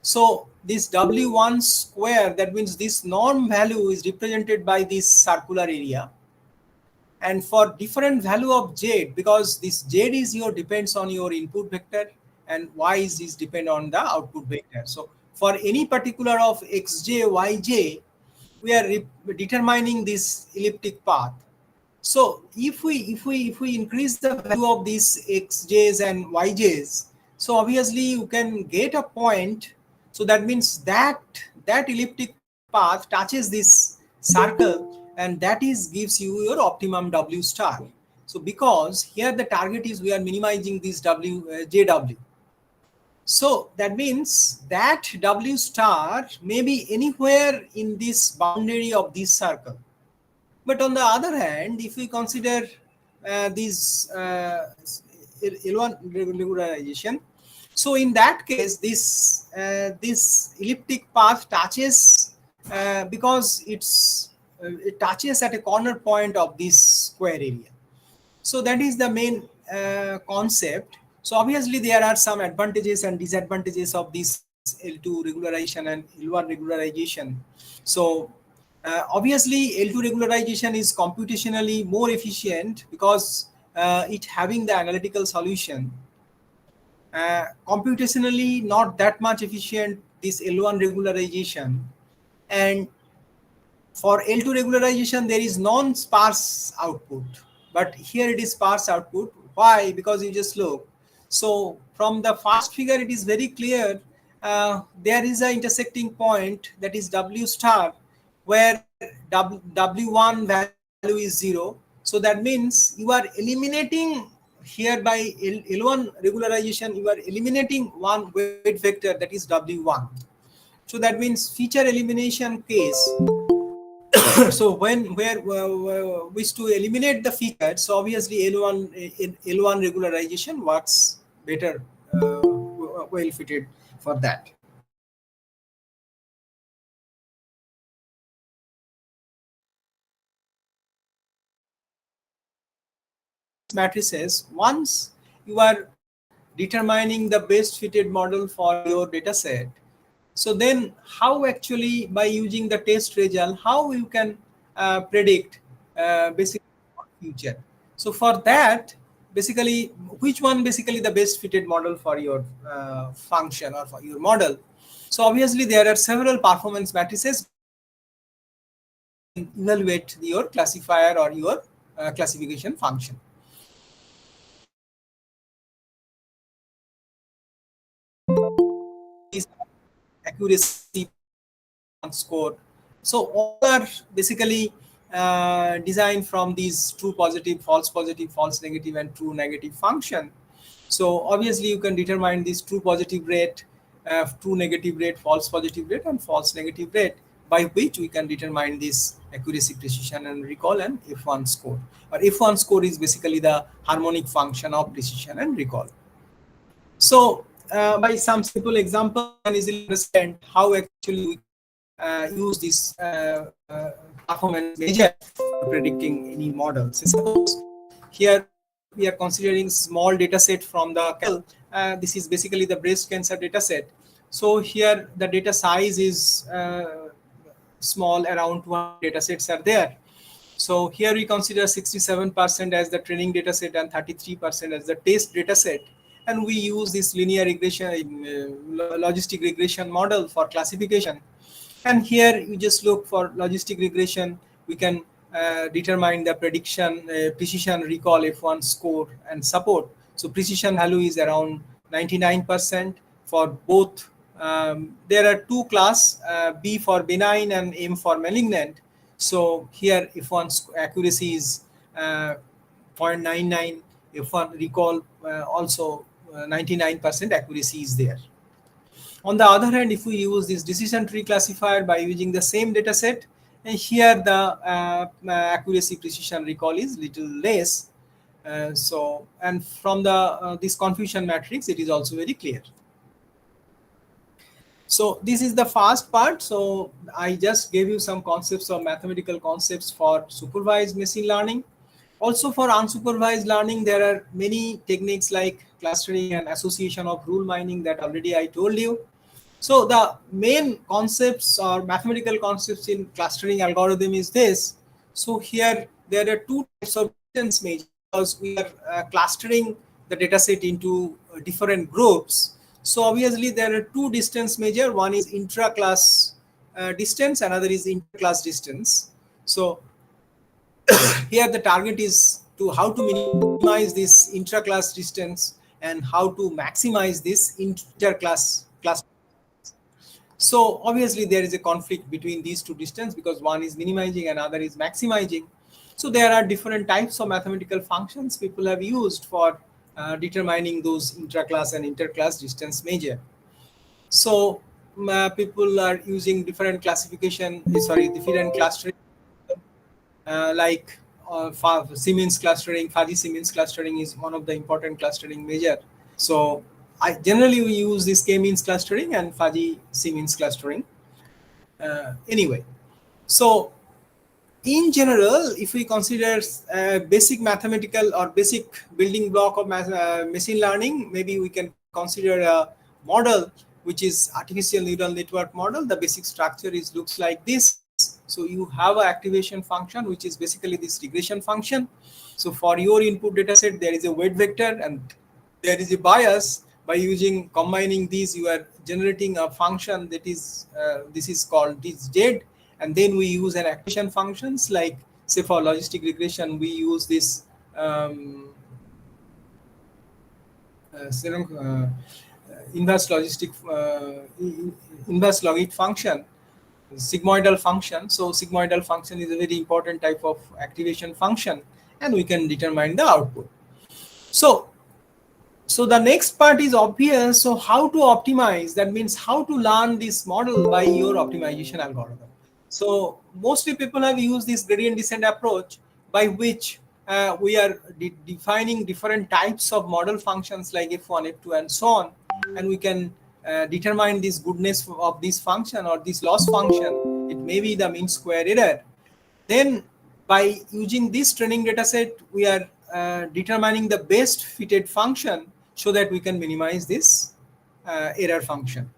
So this W1 square, that means this norm value is represented by this circular area. And for different value of Z, because this Z is your depends on your input vector, and Y is depend on the output vector. So for any particular of Xj, Yj, we are determining this elliptic path. So if we increase the value of these Xj's and Yj's, so obviously you can get a point. So that means that elliptic path touches this circle, and that is gives you your optimum W star. So because here the target is we are minimizing this JW. So that means that W star may be anywhere in this boundary of this circle. But on the other hand, if we consider this L1 regularization, so in that case, this elliptic path touches because it touches at a corner point of this square area. So that is the main concept. So obviously there are some advantages and disadvantages of this L2 regularization and L1 regularization. So obviously L2 regularization is computationally more efficient because it having the analytical solution. Computationally not that much efficient, this L1 regularization. And for L2 regularization, there is non-sparse output, but here it is sparse output. Why? Because you just look. So from the first figure, it is very clear. There is an intersecting point, that is W star, where W1 value is 0. So that means you are eliminating here by L1 regularization, you are eliminating one weight vector, that is W1. So that means feature elimination case. So when wish to eliminate the feature, so obviously L1 regularization works better, well fitted for that. Matrices, once you are determining the best fitted model for your data set, so then how actually by using the test result, how you can predict basically future. So for that, basically which one basically the best fitted model for your function or for your model. So obviously there are several performance matrices evaluate your classifier or your classification function. Is accuracy score. So all are basically designed from these true positive, false negative, and true negative function. So obviously you can determine this true positive rate, true negative rate, false positive rate, and false negative rate, by which we can determine this accuracy, precision, and recall, and F1 score. Or F1 score is basically the harmonic function of precision and recall. So by some simple example, you can easily understand how actually we use this performance measure for predicting any model. So suppose here we are considering small data set from the this is basically the breast cancer data set. So here the data size is small, around 200 data sets are there. So here we consider 67% as the training data set and 33% as the test data set. And we use this linear regression, logistic regression model for classification. And here you just look for logistic regression. We can determine the prediction, precision, recall, F1 score, and support. So precision value is around 99% for both. There are two class, B for benign and M for malignant. So here F1 accuracy is 0.99, F1 recall also 99% accuracy is there. On the other hand, if we use this decision tree classifier by using the same data set, and here the accuracy, precision, recall is little less. So, and from the this confusion matrix, it is also very clear. So this is the first part. So I just gave you some concepts of mathematical concepts for supervised machine learning. Also for unsupervised learning, there are many techniques like clustering and association of rule mining that already I told you. So the main concepts or mathematical concepts in clustering algorithm is this. So here there are two types of distance measure because we are clustering the dataset into different groups. So obviously there are two distance measure. One is intra-class distance, another is inter-class distance. So here the target is to how to minimize this intra-class distance and how to maximize this inter-class class. So obviously there is a conflict between these two distance because one is minimizing and other is maximizing. So there are different types of mathematical functions people have used for determining those intra-class and inter-class distance measure. So people are using different different clustering like Siemens clustering. Fuzzy Siemens clustering is one of the important clustering measure. So I generally we use this k-means clustering and fuzzy Siemens clustering. Anyway, so in general, if we consider basic mathematical or basic building block of machine learning, maybe we can consider a model which is artificial neural network model. The basic structure is looks like this. So you have an activation function which is basically this regression function. So for your input data set, there is a weight vector and there is a bias. By using combining these, you are generating a function that is this is called this z, and then we use an activation functions like say for logistic regression we use this inverse logistic inverse logic function, sigmoidal function. So sigmoidal function is a very important type of activation function, and we can determine the output. So the next part is obvious. So how to optimize, that means how to learn this model by your optimization algorithm. So mostly people have used this gradient descent approach by which we are defining different types of model functions like f1, f2 and so on, and we can determine this goodness of this function or this loss function. It may be the mean square error. Then by using this training data set, we are determining the best fitted function so that we can minimize this error function.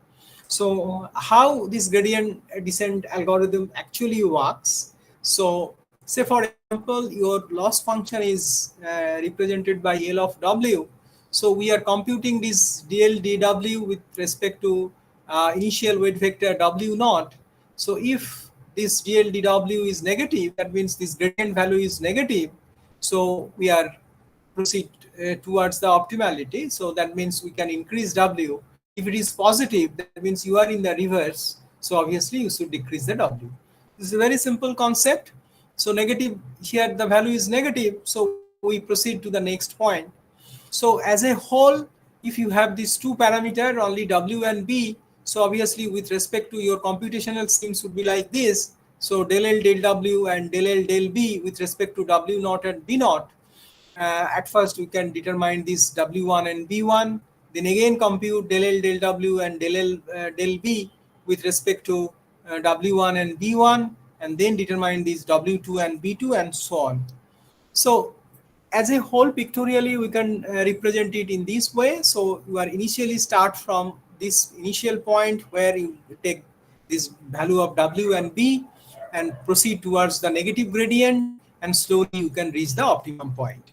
So how this gradient descent algorithm actually works. So say for example, your loss function is represented by L of W. So we are computing this DL dW with respect to initial weight vector W naught. So if this DL dW is negative, that means this gradient value is negative. So we are proceed towards the optimality. So that means we can increase W. If it is positive, that means you are in the reverse. So obviously you should decrease the W. This is a very simple concept. So negative here, the value is negative. So we proceed to the next point. So as a whole, if you have these two parameters, only W and B, so obviously with respect to your computational schemes would be like this. So del L del W and del L del B with respect to W naught and B naught. At first we can determine this W1 and B1, then again compute del L del W and del L del B with respect to W1 and B1, and then determine these W2 and B2 and so on. So as a whole, pictorially we can represent it in this way. So you are initially start from this initial point where you take this value of W and B and proceed towards the negative gradient, and slowly you can reach the optimum point.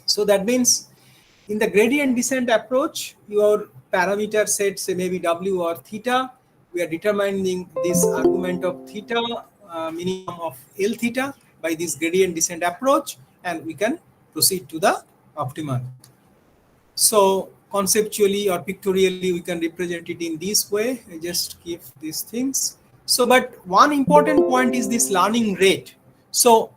So that means in the gradient descent approach, your parameter set, say maybe W or theta, we are determining this argument of theta, minimum of L theta by this gradient descent approach, and we can proceed to the optimal. So conceptually or pictorially, we can represent it in this way. I just give these things. So, but one important point is this learning rate. So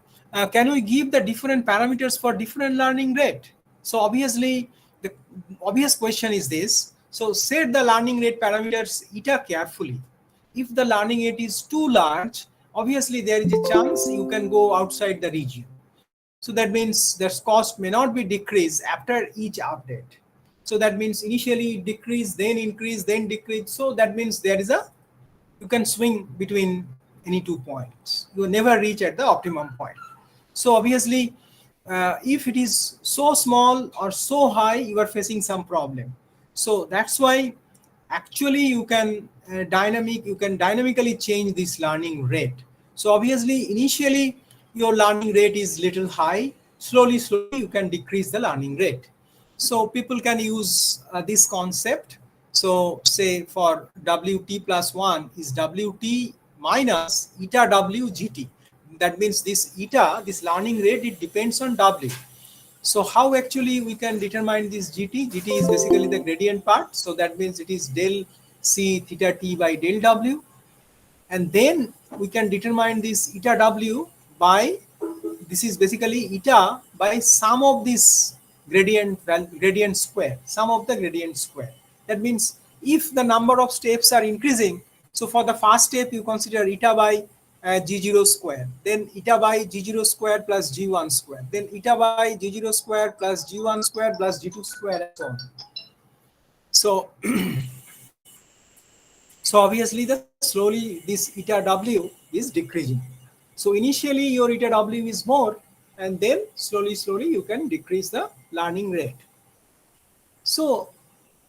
can we give the different parameters for different learning rate? So obviously, the obvious question is this. So set the learning rate parameters eta carefully. If the learning rate is too large, obviously there is a chance you can go outside the region. So that means the cost may not be decreased after each update. So that means initially decrease, then increase, then decrease. So that means there is a, you can swing between any 2 points. You will never reach at the optimum point. So obviously, if it is so small or so high, you are facing some problem. So that's why actually you can dynamically change this learning rate. So obviously, initially your learning rate is little high. Slowly you can decrease the learning rate. So people can use this concept. So say for Wt plus 1 is Wt minus eta W gt. That means this eta, this learning rate, it depends on W. So how actually we can determine this gt? Gt is basically the gradient part. So that means it is del C theta t by del W. And then we can determine this eta W by, this is basically eta by sum of this gradient square, sum of the gradient square. That means if the number of steps are increasing, so for the first step you consider eta by g0 square, then eta by g0 square plus g1 square, then eta by g0 square plus g1 square plus g2 square, and so on. So so obviously the slowly this eta W is decreasing. So initially your eta W is more, and then slowly you can decrease the learning rate. So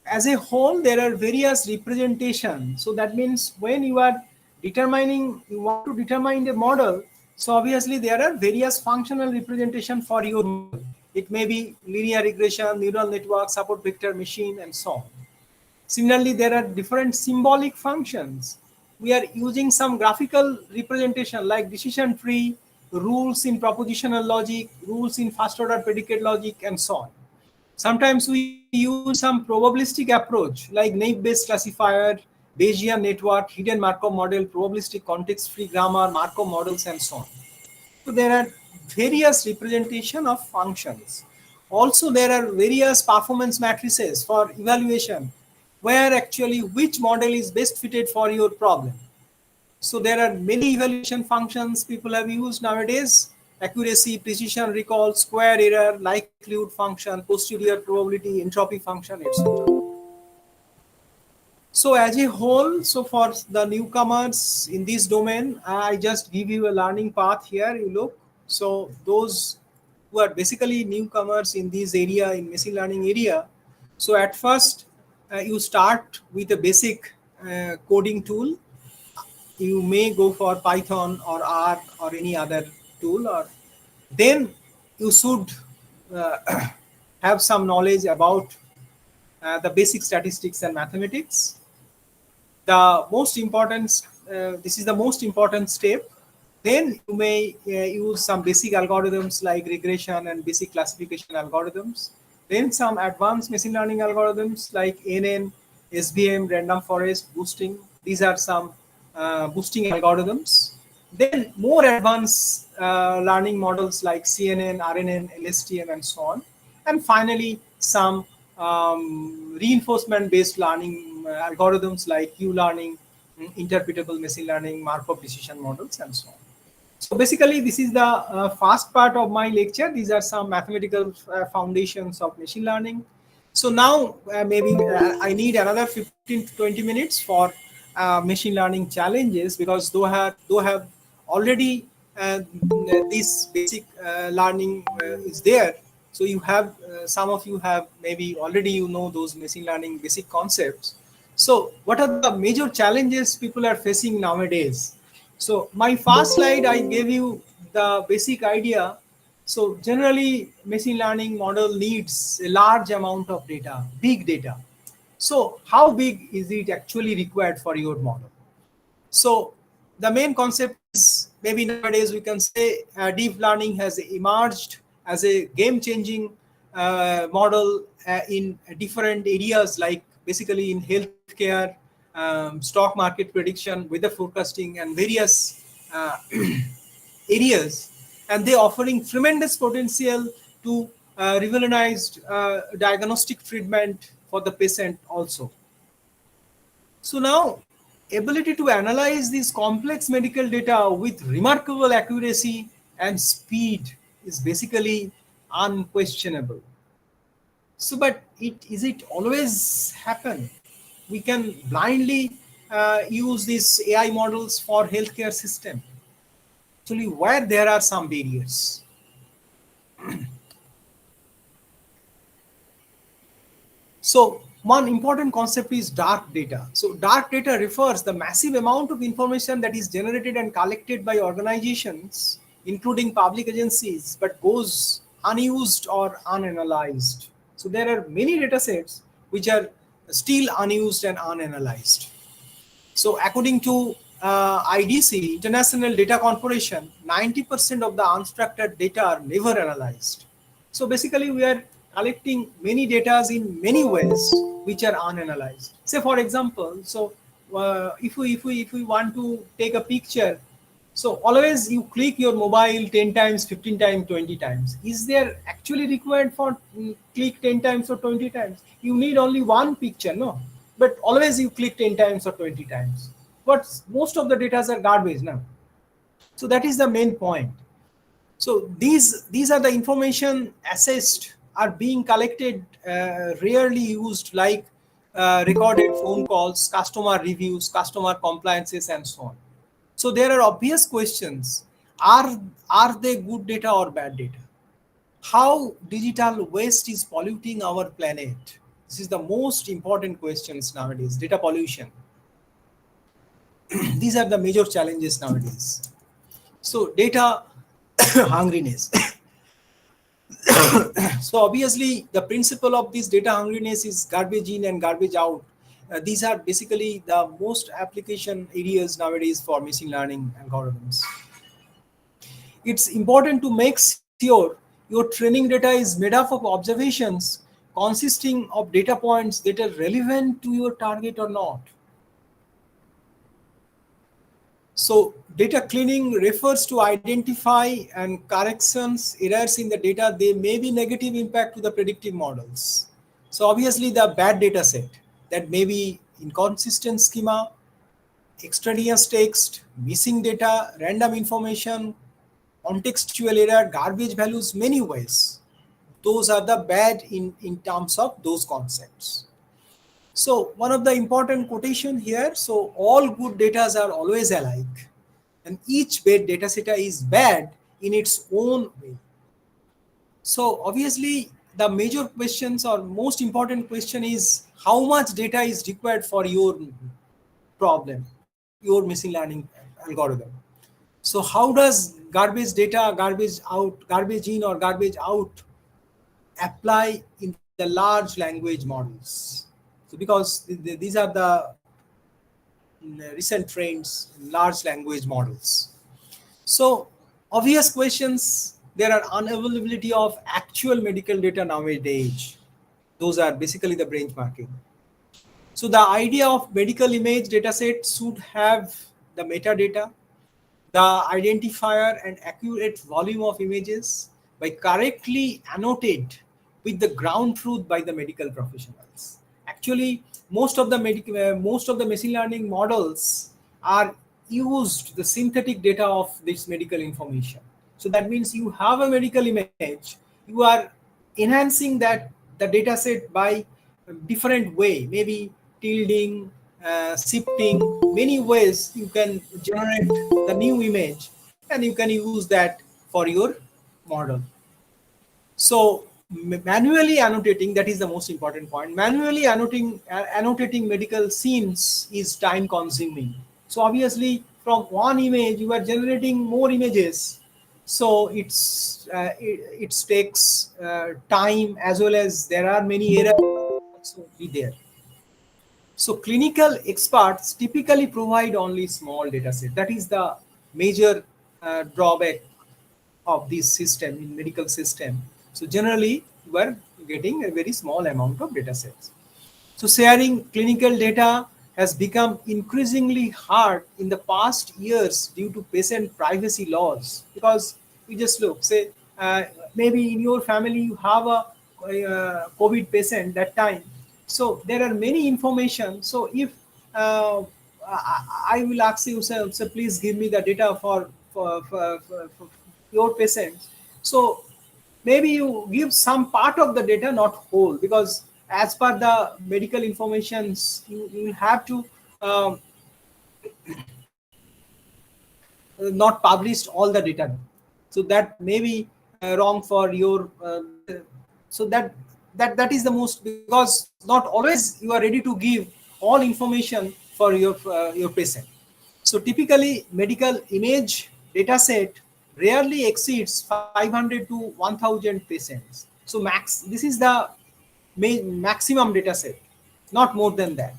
as a whole, there are various representations. So that means when you are determining, you want to determine the model, so obviously there are various functional representation for your model. It may be linear regression, neural network, support vector machine, and so on. Similarly, there are different symbolic functions. We are using some graphical representation like decision tree, rules in propositional logic, rules in first order predicate logic, and so on. Sometimes we use some probabilistic approach like naive-based classifier, Bayesian network, hidden Markov model, probabilistic context-free grammar, Markov models, and so on. So there are various representation of functions. Also, there are various performance matrices for evaluation, where actually which model is best fitted for your problem. So there are many evaluation functions people have used nowadays: accuracy, precision, recall, square error, likelihood function, posterior probability, entropy function, etc. So as a whole, so for the newcomers in this domain, I just give you a learning path here. You look. So those who are basically newcomers in this area, in machine learning area. So at first, you start with a basic coding tool. You may go for Python or R or any other tool, or then you should have some knowledge about the basic statistics and mathematics. The most important, this is the most important step. Then you may use some basic algorithms like regression and basic classification algorithms. Then some advanced machine learning algorithms like NN, SVM, random forest, boosting. These are some boosting algorithms. Then more advanced learning models like CNN, RNN, LSTM, and so on. And finally, some reinforcement-based learning algorithms like Q-learning, interpretable machine learning, Markov decision models, and so on. So basically, this is the first part of my lecture. These are some mathematical foundations of machine learning. So now maybe I need another 15 to 20 minutes for machine learning challenges, because though have already this basic learning is there. So you have some of you have maybe already you know those machine learning basic concepts. So what are the major challenges people are facing nowadays? So my first slide, I gave you the basic idea. So generally, machine learning model needs a large amount of data, big data. So how big is it actually required for your model? So the main concept is, maybe nowadays we can say deep learning has emerged as a game-changing model in different areas, like basically in healthcare, stock market prediction, weather forecasting, and various areas. And they're offering tremendous potential to revolutionized diagnostic treatment for the patient also. So now, ability to analyze these complex medical data with remarkable accuracy and speed is basically unquestionable. So, but is it always happen? We can blindly use these AI models for healthcare system. Actually, where there are some barriers. So one important concept is dark data. So dark data refers the massive amount of information that is generated and collected by organizations, including public agencies, but goes unused or unanalyzed. So there are many data sets which are still unused and unanalyzed. So according to IDC, International Data Corporation, 90% of the unstructured data are never analyzed. So basically we are collecting many data in many ways which are unanalyzed. Say for example, so if we want to take a picture, so always you click your mobile 10 times, 15 times, 20 times. Is there actually required for click 10 times or 20 times? You need only one picture, no? But always you click 10 times or 20 times. But most of the data are garbage now. So that is the main point. So these are the information assessed are being collected, rarely used, like recorded phone calls, customer reviews, customer compliances, and so on. So there are obvious questions. Are they good data or bad data? How digital waste is polluting our planet? This is the most important questions nowadays. Data pollution. These are the major challenges nowadays. So data hungriness. So obviously the principle of this data hungriness is garbage in and garbage out. These are basically the most application areas nowadays for machine learning algorithms. It's important to make sure your training data is made up of observations consisting of data points that are relevant to your target or not. So data cleaning refers to identify and corrections errors in the data. They may be negative impact to the predictive models. So obviously the bad data set that may be inconsistent schema, extraneous text, missing data, random information, contextual error, garbage values, many ways. Those are the bad in terms of those concepts. So one of the important quotation here, so all good data are always alike and each bad data set is bad in its own way. So obviously the major questions or most important question is how much data is required for your problem, your machine learning algorithm. So how does garbage data, garbage out, garbage in or garbage out apply in the large language models? So because these are the recent trends in large language models. So obvious questions, there are unavailability of actual medical data nowadays. Those are basically the benchmarking. So the idea of medical image dataset should have the metadata, the identifier and accurate volume of images by correctly annotate with the ground truth by the medical professionals. Actually, most of the machine learning models are used the synthetic data of this medical information. So that means you have a medical image, you are enhancing that the data set by different way, maybe tilting, shifting, many ways you can generate the new image and you can use that for your model. So manually annotating, that is the most important point. Manually annotating medical scenes is time consuming. So obviously from one image you are generating more images. So it takes time, as well as there are many errors also be there. So clinical experts typically provide only small data set. That is the major drawback of this system in medical system. So generally you are getting a very small amount of data sets. So sharing clinical data has become increasingly hard in the past years due to patient privacy laws. Because we just look, say maybe in your family you have COVID patient that time. So there are many information. So if I will ask you, so please give me the data for your patients. So maybe you give some part of the data, not whole, because as per the medical informations, you have to not published all the data. So that may be wrong for your so that is the most, because not always you are ready to give all information for your patient. So typically medical image data set rarely exceeds 500 to 1000 patients. So this is the maximum data set, not more than that.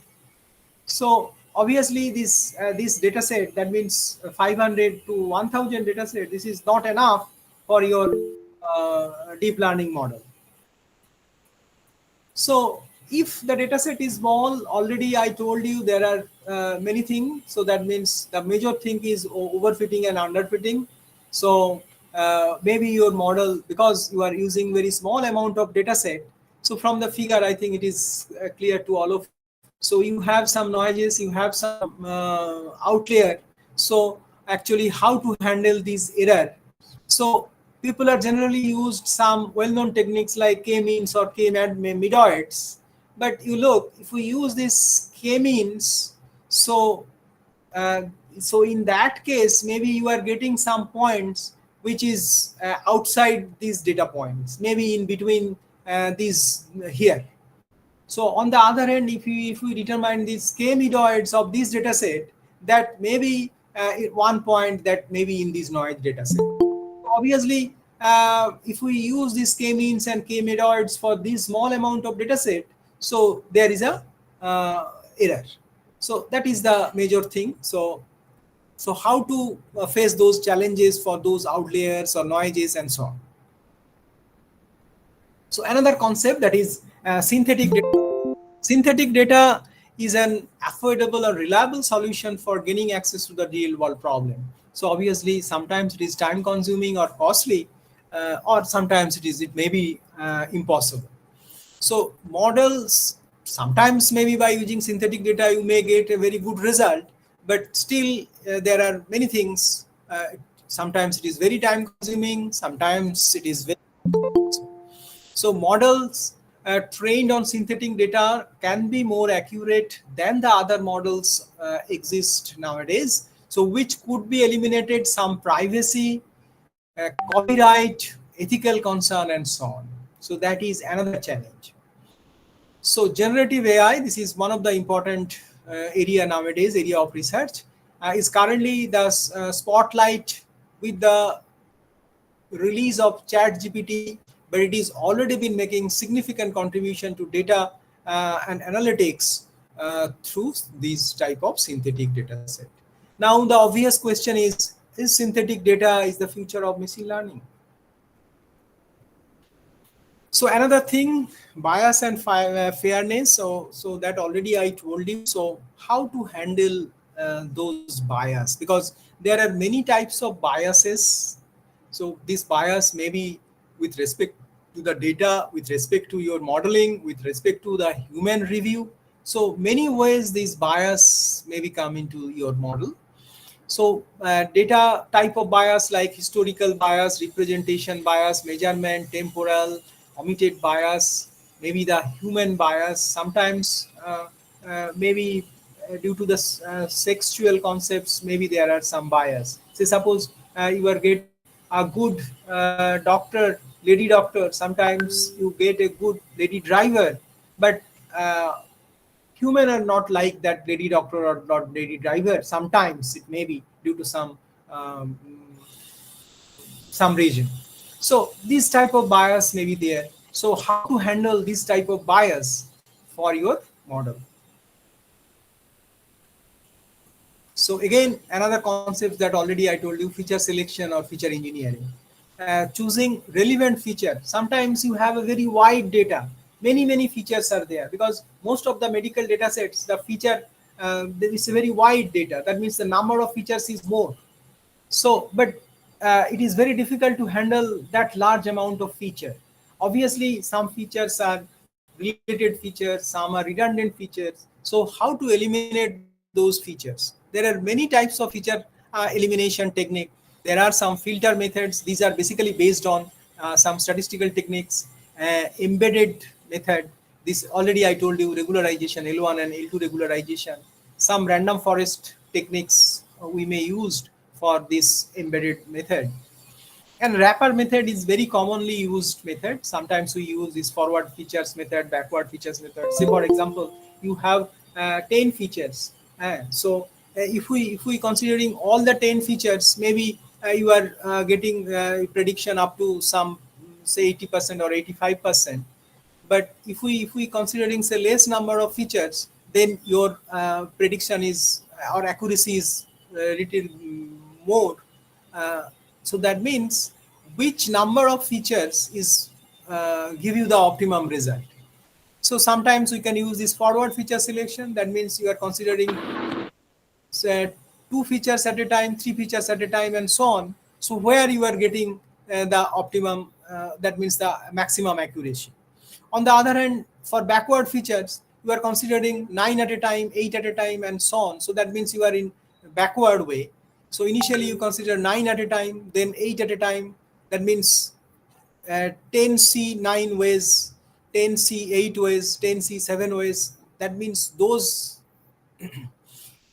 So obviously this data set, that means 500 to 1000 data set, this is not enough for your deep learning model. So if the data set is small, already I told you there are many things. So that means the major thing is overfitting and underfitting. So maybe your model, because you are using very small amount of data set, so from the figure I think it is clear to all of you. So you have some noises, you have some outlier. So actually how to handle this error? So people are generally used some well-known techniques like k-means or k-midioids. But you look, if we use this k-means, so uh, so in that case, maybe you are getting some points which is outside these data points, maybe in between these here. So on the other hand, if we determine these k-midioids of this data set, that maybe at one point that maybe in this noise data set. Obviously, if we use these k-means and k-midioids for this small amount of data set, so there is a error. So that is the major thing. So how to face those challenges for those outliers or noises and so on. So another concept, that is synthetic data. Synthetic data is an affordable or reliable solution for gaining access to the real world problem. So obviously sometimes it is time consuming or costly, or sometimes it may be impossible. So models, sometimes maybe by using synthetic data you may get a very good result, but still there are many things. Sometimes it is very time consuming, sometimes it is very. So models trained on synthetic data can be more accurate than the other models exist nowadays. So which could be eliminated some privacy, copyright, ethical concern, and so on. So that is another challenge. So generative AI, this is one of the important area nowadays, area of research, is currently the spotlight with the release of ChatGPT, but it is already been making significant contribution to data and analytics through these type of synthetic data set. Now the obvious question is synthetic data is the future of machine learning? So another thing, bias and fairness. So that already I told you. So how to handle those bias, because there are many types of biases. So this bias may be with respect to the data, with respect to your modeling, with respect to the human review. So many ways these bias maybe come into your model. So data type of bias like historical bias, representation bias, measurement, temporal, omitted bias, maybe the human bias. Sometimes maybe due to the sexual concepts, maybe there are some bias. Say suppose you are getting a good doctor, lady doctor. Sometimes you get a good lady driver, but human are not like that lady doctor or not lady driver. Sometimes it may be due to um, some reason. So this type of bias may be there. So how to handle this type of bias for your model? So again, another concept that already I told you, feature selection or feature engineering. Choosing relevant feature. Sometimes you have a very wide data. Many features are there, because most of the medical data sets, the feature, there is a very wide data. That means the number of features is more. So, but it is very difficult to handle that large amount of feature. Obviously, some features are related features, some are redundant features. So how to eliminate those features? There are many types of feature elimination technique. There are some filter methods. These are basically based on some statistical techniques, embedded method. This already I told you, regularization, L1 and L2 regularization. Some random forest techniques we may use for this embedded method. And wrapper method is very commonly used method. Sometimes we use this forward features method, backward features method. Say for example, you have 10 features. If we considering all the 10 features, maybe you are getting prediction up to some say 80% or 85%. But if we considering say less number of features, then your prediction is or accuracy is little more. uh, so that means which number of features is give you the optimum result. So sometimes we can use this forward feature selection. That means you are considering say 2 features at a time, 3 features at a time, and so on. So where you are getting the optimum, that means the maximum accuracy. On the other hand, for backward features, you are considering 9 at a time, 8 at a time, and so on. So that means you are in backward way. So initially you consider 9 at a time, then 8 at a time. That means 10C 9 ways, 10C 8 ways, 10C 7 ways. That means those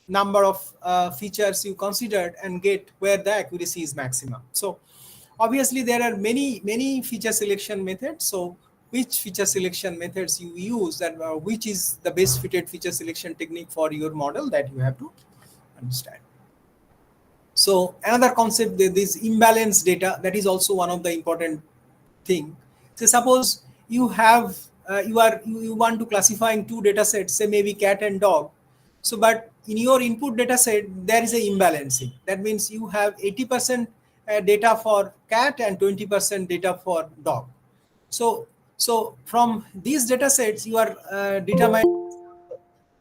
number of features you considered and get where the accuracy is maximum. So obviously there are many feature selection methods. So which feature selection methods you use, and which is the best fitted feature selection technique for your model, that you have to understand. So another concept, this imbalanced data, that is also one of the important thing. So suppose you have you want to classifying 2 data sets, say maybe cat and dog. So but in your input data set there is a imbalancing. That means you have 80% data for cat and 20% data for dog. So from these data sets you are determining.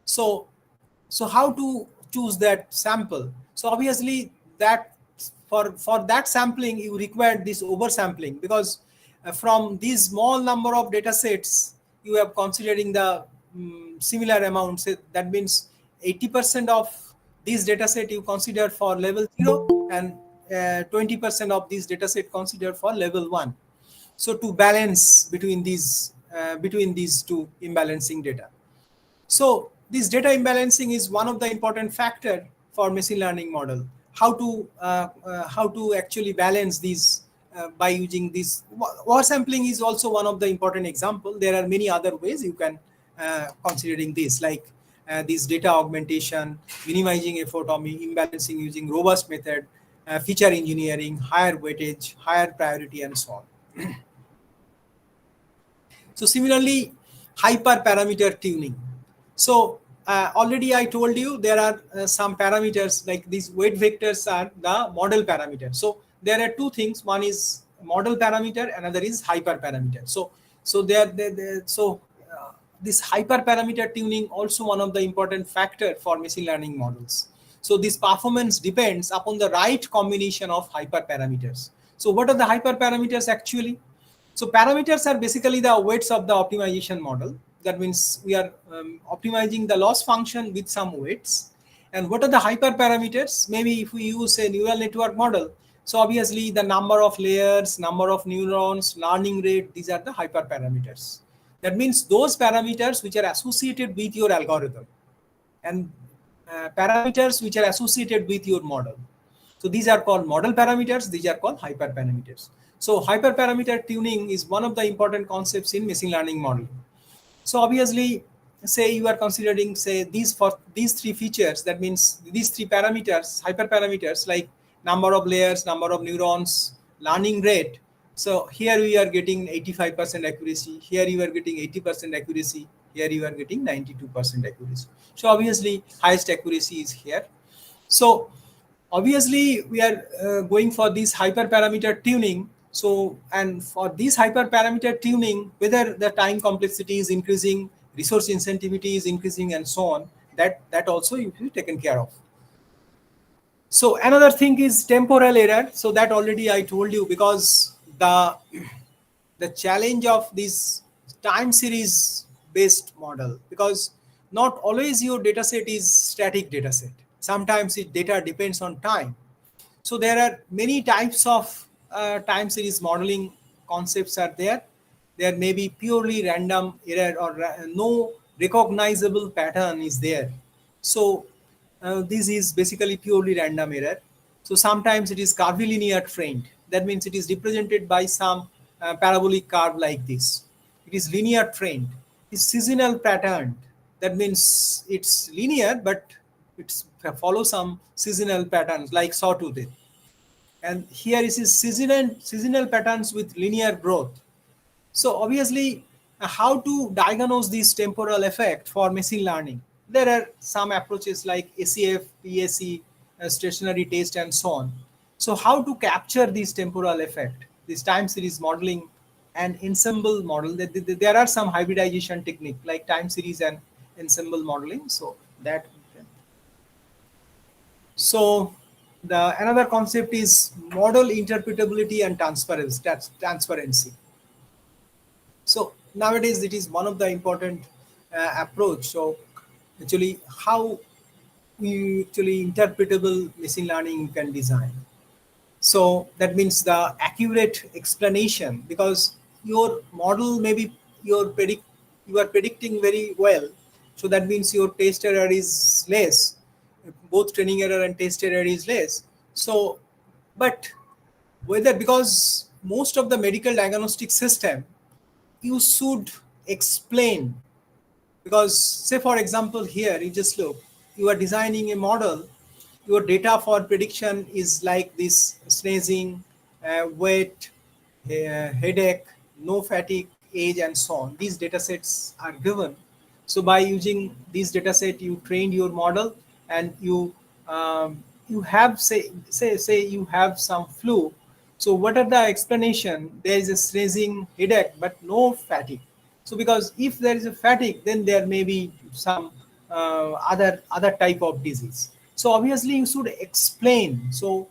So how to choose that sample? So obviously that for that sampling you require this oversampling, because from these small number of data sets you are considering the similar amounts. That means 80% of these data set you consider for level 0, and 20% of these data set considered for level 1. So to balance between these two imbalancing data. So this data imbalancing is one of the important factor for machine learning model. How to actually balance these by using this. Oversampling is also one of the important example. There are many other ways you can considering this, like this data augmentation, minimizing effortomy, imbalancing using robust method, feature engineering, higher weightage, higher priority, and so on. So similarly, hyperparameter tuning. So already I told you there are some parameters, like these weight vectors are the model parameter. So there are 2 things. One is model parameter, another is hyperparameter. This hyperparameter tuning also one of the important factor for machine learning models. So this performance depends upon the right combination of hyperparameters. So what are the hyperparameters actually? So parameters are basically the weights of the optimization model. That means we are optimizing the loss function with some weights. And what are the hyperparameters? Maybe if we use a neural network model, so obviously the number of layers, number of neurons, learning rate, these are the hyperparameters. That means those parameters which are associated with your algorithm, and parameters which are associated with your model. So these are called model parameters, these are called hyperparameters. So hyperparameter tuning is one of the important concepts in machine learning modeling. So obviously, say you are considering, say, for these 3 features, that means these 3 parameters, hyperparameters, like number of layers, number of neurons, learning rate. So here we are getting 85% accuracy, here you are getting 80% accuracy, here you are getting 92% accuracy. So obviously highest accuracy is here. So obviously we are going for this hyperparameter tuning. So, and for this hyperparameter tuning, whether the time complexity is increasing, resource insensitivity is increasing, and so on, that also you will be taken care of. So another thing is temporal error. So that already I told you, because the challenge of this time series based model, because not always your data set is static data set. Sometimes it data depends on time. So there are many types of time series modeling concepts are there. There may be purely random error or no recognizable pattern is there. So this is basically purely random error. So sometimes it is curvilinear trained. That means it is represented by some parabolic curve like this. It is linear trained. It's seasonal pattern. That means it's linear, but it follows some seasonal patterns like sawtooth. And here is seasonal patterns with linear growth. So obviously, how to diagnose this temporal effect for machine learning? There are some approaches like ACF, PAC, stationary test, and so on. So how to capture this temporal effect, this time series modeling and ensemble model? There are some hybridization technique like time series and ensemble modeling. So that. So the another concept is model interpretability and transparency. That's transparency. So nowadays it is one of the important approach. So actually how we actually interpretable machine learning you can design. So that means the accurate explanation, because your model maybe you are predicting very well. So that means your test error is less. Both training error and test error is less. So, but whether, because most of the medical diagnostic system, you should explain, because say for example here you just look, you are designing a model, your data for prediction is like this: sneezing, weight, headache, no fatigue, age, and so on. These data sets are given. So by using these data set, you trained your model, and you have say you have some flu. So what are the explanation? There is a sneezing, headache, but no fatigue. So because if there is a fatigue, then there may be some other type of disease. So obviously you should explain. So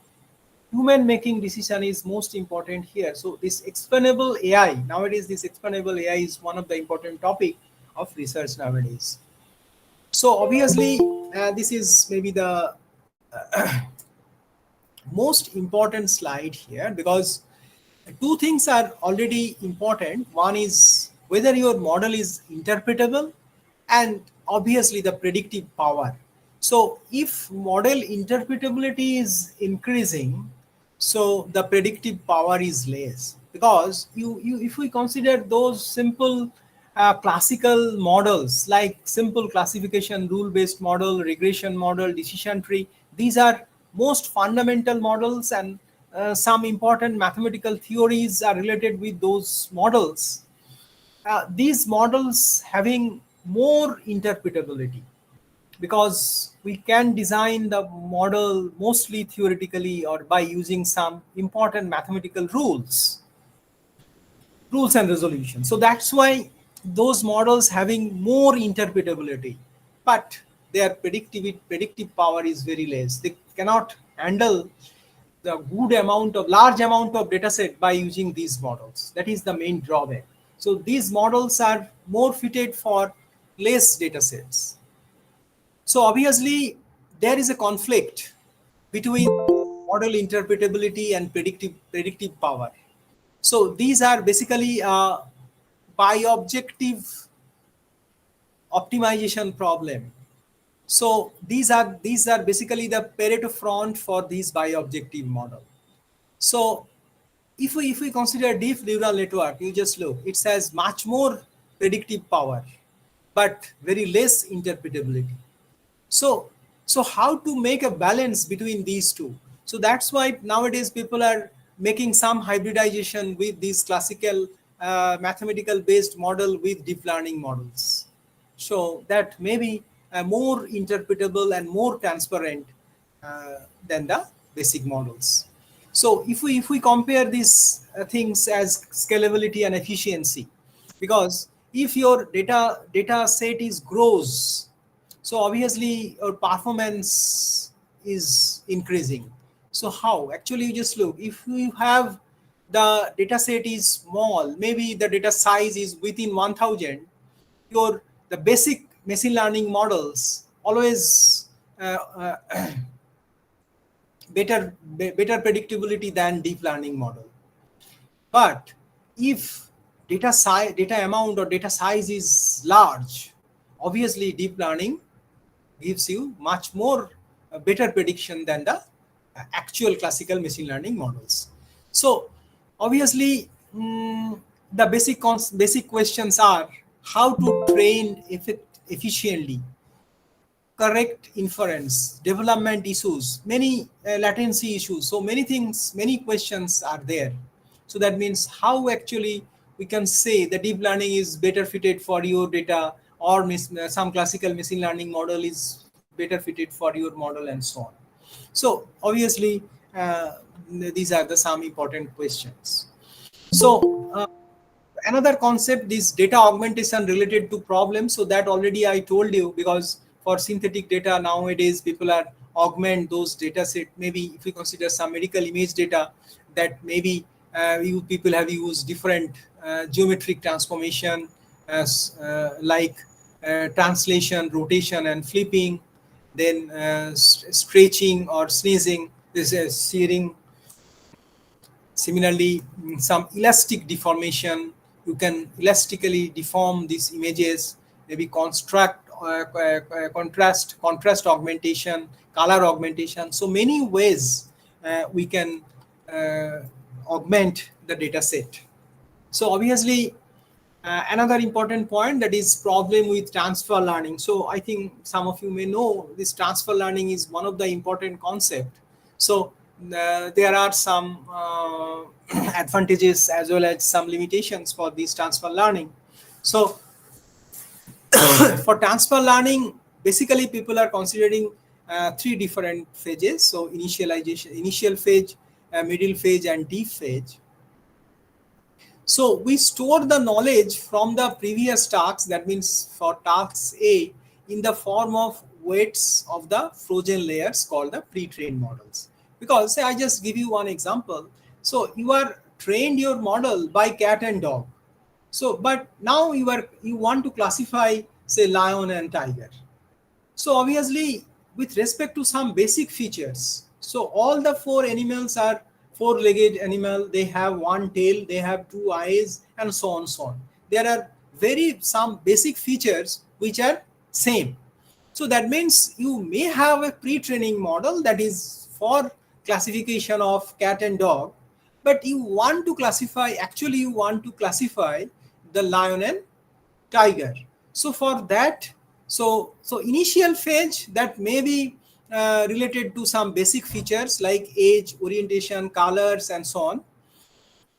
human making decision is most important here. So this explainable AI, nowadays this explainable AI is one of the important topic of research nowadays. So obviously this is maybe the most important slide here, because two things are already important. One is whether your model is interpretable, and obviously the predictive power. So if model interpretability is increasing, so the predictive power is less, because you if we consider those simple classical models like simple classification rule based model, regression model, decision tree, these are most fundamental models, and some important mathematical theories are related with those models. These models having more interpretability, because we can design the model mostly theoretically or by using some important mathematical rules and resolution. So that's why those models having more interpretability, but their predictive power is very less. They cannot handle the large amount of data set by using these models. That is the main drawback. So these models are more fitted for less data sets. So obviously there is a conflict between model interpretability and predictive power. So these are basically by objective optimization problem. So these are basically the Pareto front for these by objective model. So if we consider deep neural network, you just look, it has much more predictive power, but very less interpretability. So how to make a balance between these two? So that's why nowadays people are making some hybridization with these classical mathematical based model with deep learning models, so that may be more interpretable and more transparent than the basic models. So if we compare these things as scalability and efficiency, because if your data set is grows, so obviously your performance is increasing. So how? Actually, you just look, if you have the data set is small, maybe the data size is within 1000, your the basic machine learning models always better predictability than deep learning model. But if data amount or data size is large, obviously deep learning gives you much more better prediction than the actual classical machine learning models. So obviously the basic questions are how to train efficiently, correct inference, development issues, many latency issues. So many things, many questions are there. So that means how actually we can say the deep learning is better fitted for your data, or some classical machine learning model is better fitted for your model, and so on. So obviously these are the some important questions. So another concept is data augmentation related to problems. So that already I told you, because for synthetic data nowadays people are augment those data set. Maybe if we consider some medical image data, that maybe you people have used different geometric transformation as like translation, rotation and flipping, then stretching or sneezing, this is searing. Similarly, some elastic deformation, you can elastically deform these images, maybe contrast augmentation, color augmentation. So many ways we can augment the data set. So obviously, another important point, that is problem with transfer learning. So I think some of you may know this transfer learning is one of the important concept. So there are some advantages as well as some limitations for this transfer learning. So for transfer learning, basically people are considering three different phases. So initial phase, middle phase and deep phase. So we store the knowledge from the previous tasks, that means for task A, in the form of weights of the frozen layers called the pre-trained models. Because say I just give you one example. So you are trained your model by cat and dog. So but now you want to classify say lion and tiger. So obviously, with respect to some basic features, so all the four animals are four-legged animal, they have one tail, they have two eyes, and so on, so on. There are some basic features which are same. So that means you may have a pre-training model that is for classification of cat and dog, but you want to classify the lion and tiger. So for that, so initial phase, that may be related to some basic features like age, orientation, colors and so on.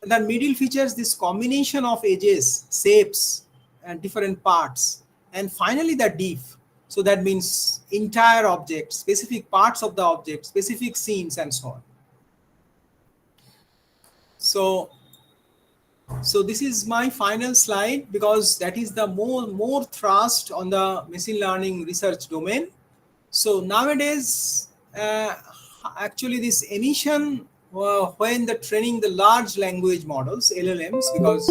The middle features, this combination of edges, shapes and different parts. And finally the deep, so that means entire object, specific parts of the object, specific scenes and so on. So this is my final slide, because that is the more thrust on the machine learning research domain. So nowadays, actually this emission when the training the large language models, LLMs, because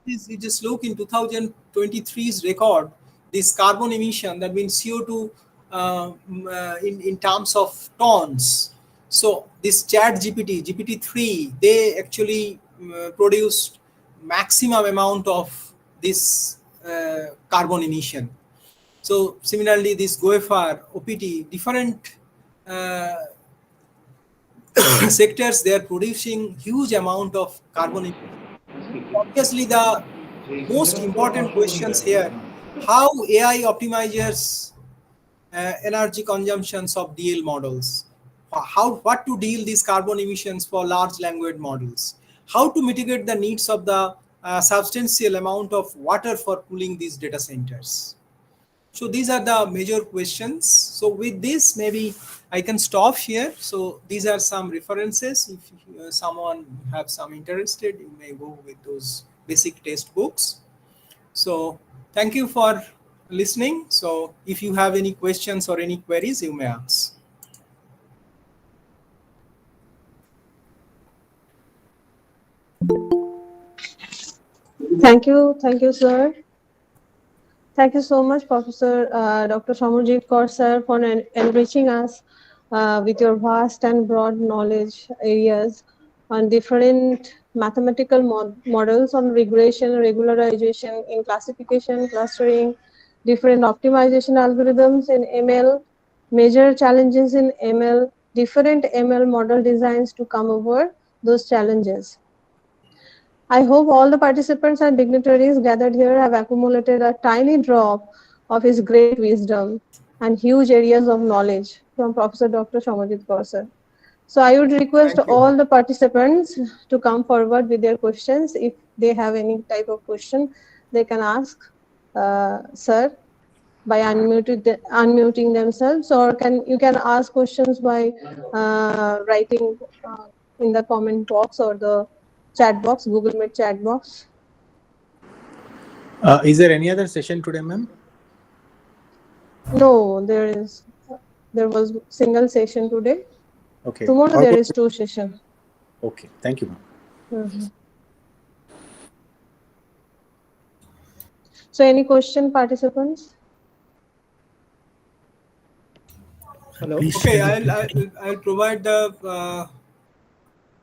you just look in 2023's record, this carbon emission, that means CO2 in terms of tons. So this chat GPT-3, they actually produced maximum amount of this carbon emission. So similarly, this GOFR, OPT, different sectors, they are producing huge amount of carbon emission. Obviously, the most important questions here, how AI optimizes energy consumptions of DL models, what to deal these carbon emissions for large language models, how to mitigate the needs of the substantial amount of water for cooling these data centers. So these are the major questions. So with this, maybe I can stop here. So these are some references. If someone have some interested, you may go with those basic test books. So thank you for listening. So if you have any questions or any queries, you may ask. Thank you, sir. Thank you so much, Professor Dr. Samarjit Kaur, sir, for enriching us with your vast and broad knowledge areas on different mathematical models on regression, regularization in classification, clustering, different optimization algorithms in ML, major challenges in ML, different ML model designs to come over those challenges. I hope all the participants and dignitaries gathered here have accumulated a tiny drop of his great wisdom and huge areas of knowledge from Professor Dr. Shomajit Kaur sir. So I would request Thank you. all the participants to come forward with their questions. If they have any type of question, they can ask sir by unmuting themselves, or you can ask questions by writing in the comment box or the chat box, Google Meet chat box. Is there any other session today, ma'am? No, there was single session today. Okay. Tomorrow How there about- is 2 sessions. Okay. Thank you, ma'am. So any question, participants? Hello. Okay, I'll provide the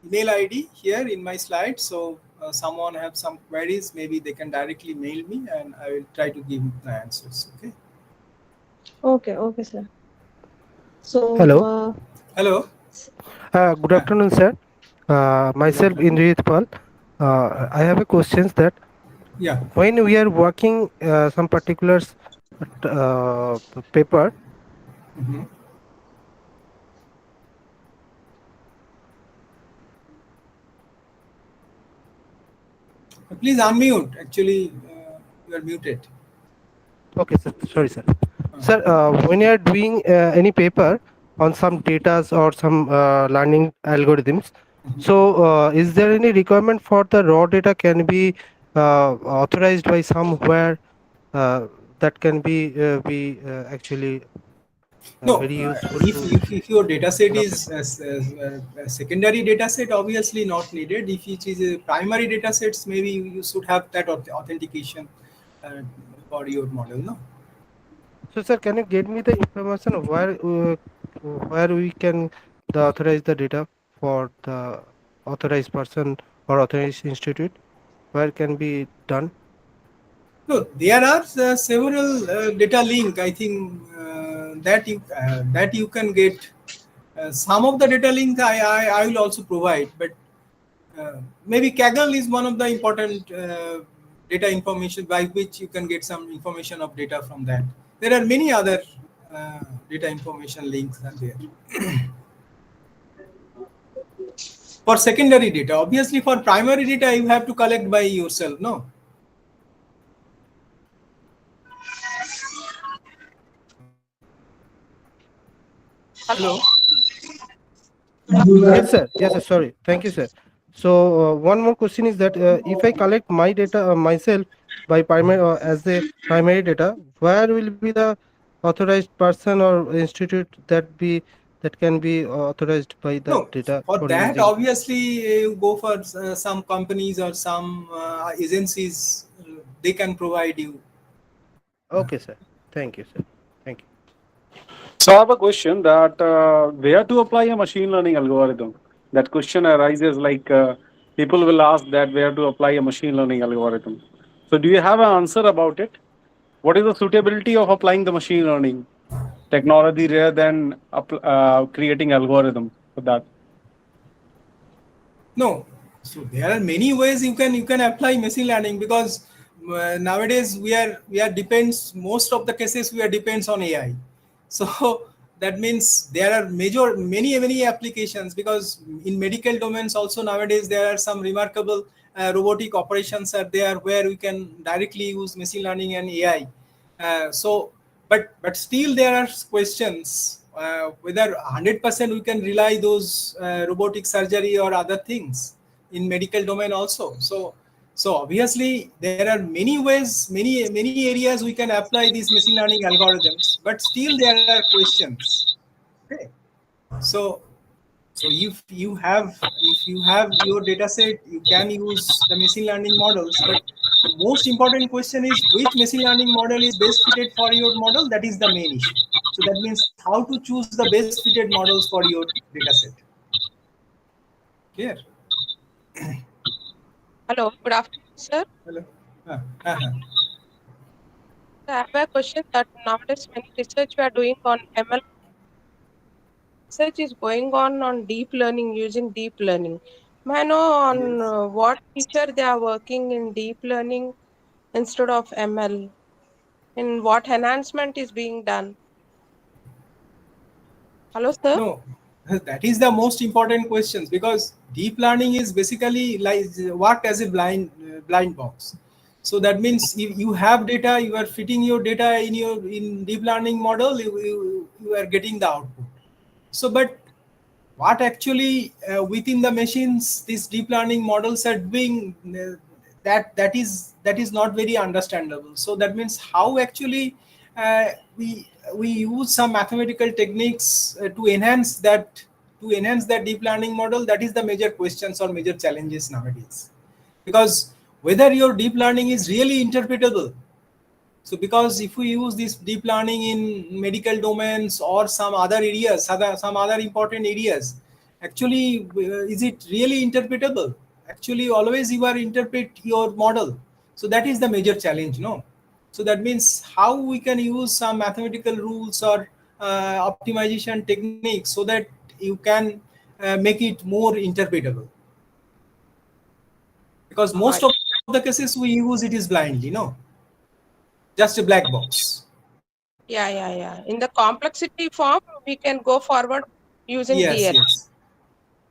email ID here in my slide. So someone have some queries, maybe they can directly mail me, and I will try to give the answers. Okay. Okay, sir. So Hello. Hello. Good afternoon, sir. Myself Indrit Pal. I have a question that Yeah. when we are working some particular paper, Mhm. Please unmute. Actually, you are muted. okay, sir. Sorry, sir. Sir, when you are doing any paper on some data or some learning algorithms, so is there any requirement for the raw data can be authorized by somewhere that can be actually No, very useful if, to if your data set develop is a secondary data set, obviously not needed. If it is a primary data sets, maybe you should have that authentication for your model. No. So, sir, can you get me the information of where we can authorize the data for the authorized person or authorized institute? Where can be done? No, there are several data link. I think that you can get. Some of the data link I will also provide, but maybe Kaggle is one of the important data information by which you can get some information of data from that. There are many other data information links are there. For secondary data, obviously for primary data you have to collect by yourself. No. Hello. Yes, sir. Yes, sir. Sorry. Thank you, sir. So, one more question is that if I collect my data myself by primary as the primary data, where will be the authorized person or institute that can be authorized by that No, data for for that, using? obviously, you go for some companies or some agencies, they can provide you. Okay, sir. Thank you, sir. Thank you. So I have a question that where to apply a machine learning algorithm? That question arises like people will ask that where to apply a machine learning algorithm. So do you have an answer about it? What is the suitability of applying the machine learning technology rather than creating algorithm for that? No, so there are many ways you can apply machine learning, because nowadays we are depends, most of the cases we are depends on AI. So that means there are many applications, because in medical domains also nowadays there are some remarkable robotic operations are there where we can directly use machine learning and AI. But still there are questions whether 100% we can rely those robotic surgery or other things in medical domain also. So obviously there are many ways, many areas we can apply these machine learning algorithms, but still there are questions. Okay. So if you have your data set, you can use the machine learning models, but the most important question is which machine learning model is best fitted for your model. That is the main issue. So that means how to choose the best fitted models for your data set. Clear? Hello, good afternoon, sir. Hello. Uh-huh. I have a question that nowadays many research we are doing on ML research is going on deep learning using deep learning. May I know on Yes. what feature they are working in deep learning instead of ML? In what enhancement is being done? Hello, sir. No, that is the most important questions, because deep learning is basically like work as a blind box. So that means if you have data, you are fitting your data in deep learning model, you are getting the output. So, but what actually within the machines these deep learning models are doing, that is not very understandable. So that means how actually uh, we use some mathematical techniques to enhance that deep learning model. That is the major questions or major challenges nowadays, because whether your deep learning is really interpretable. So because if we use this deep learning in medical domains or some other areas, some other important areas, actually, is it really interpretable? Actually, always you are interpret your model. So that is the major challenge, no? So that means how we can use some mathematical rules or optimization techniques so that you can make it more interpretable. Because most of the cases we use it is blindly, no? Just a black box. Yeah. In the complexity form, we can go forward using Yes, DL. yes.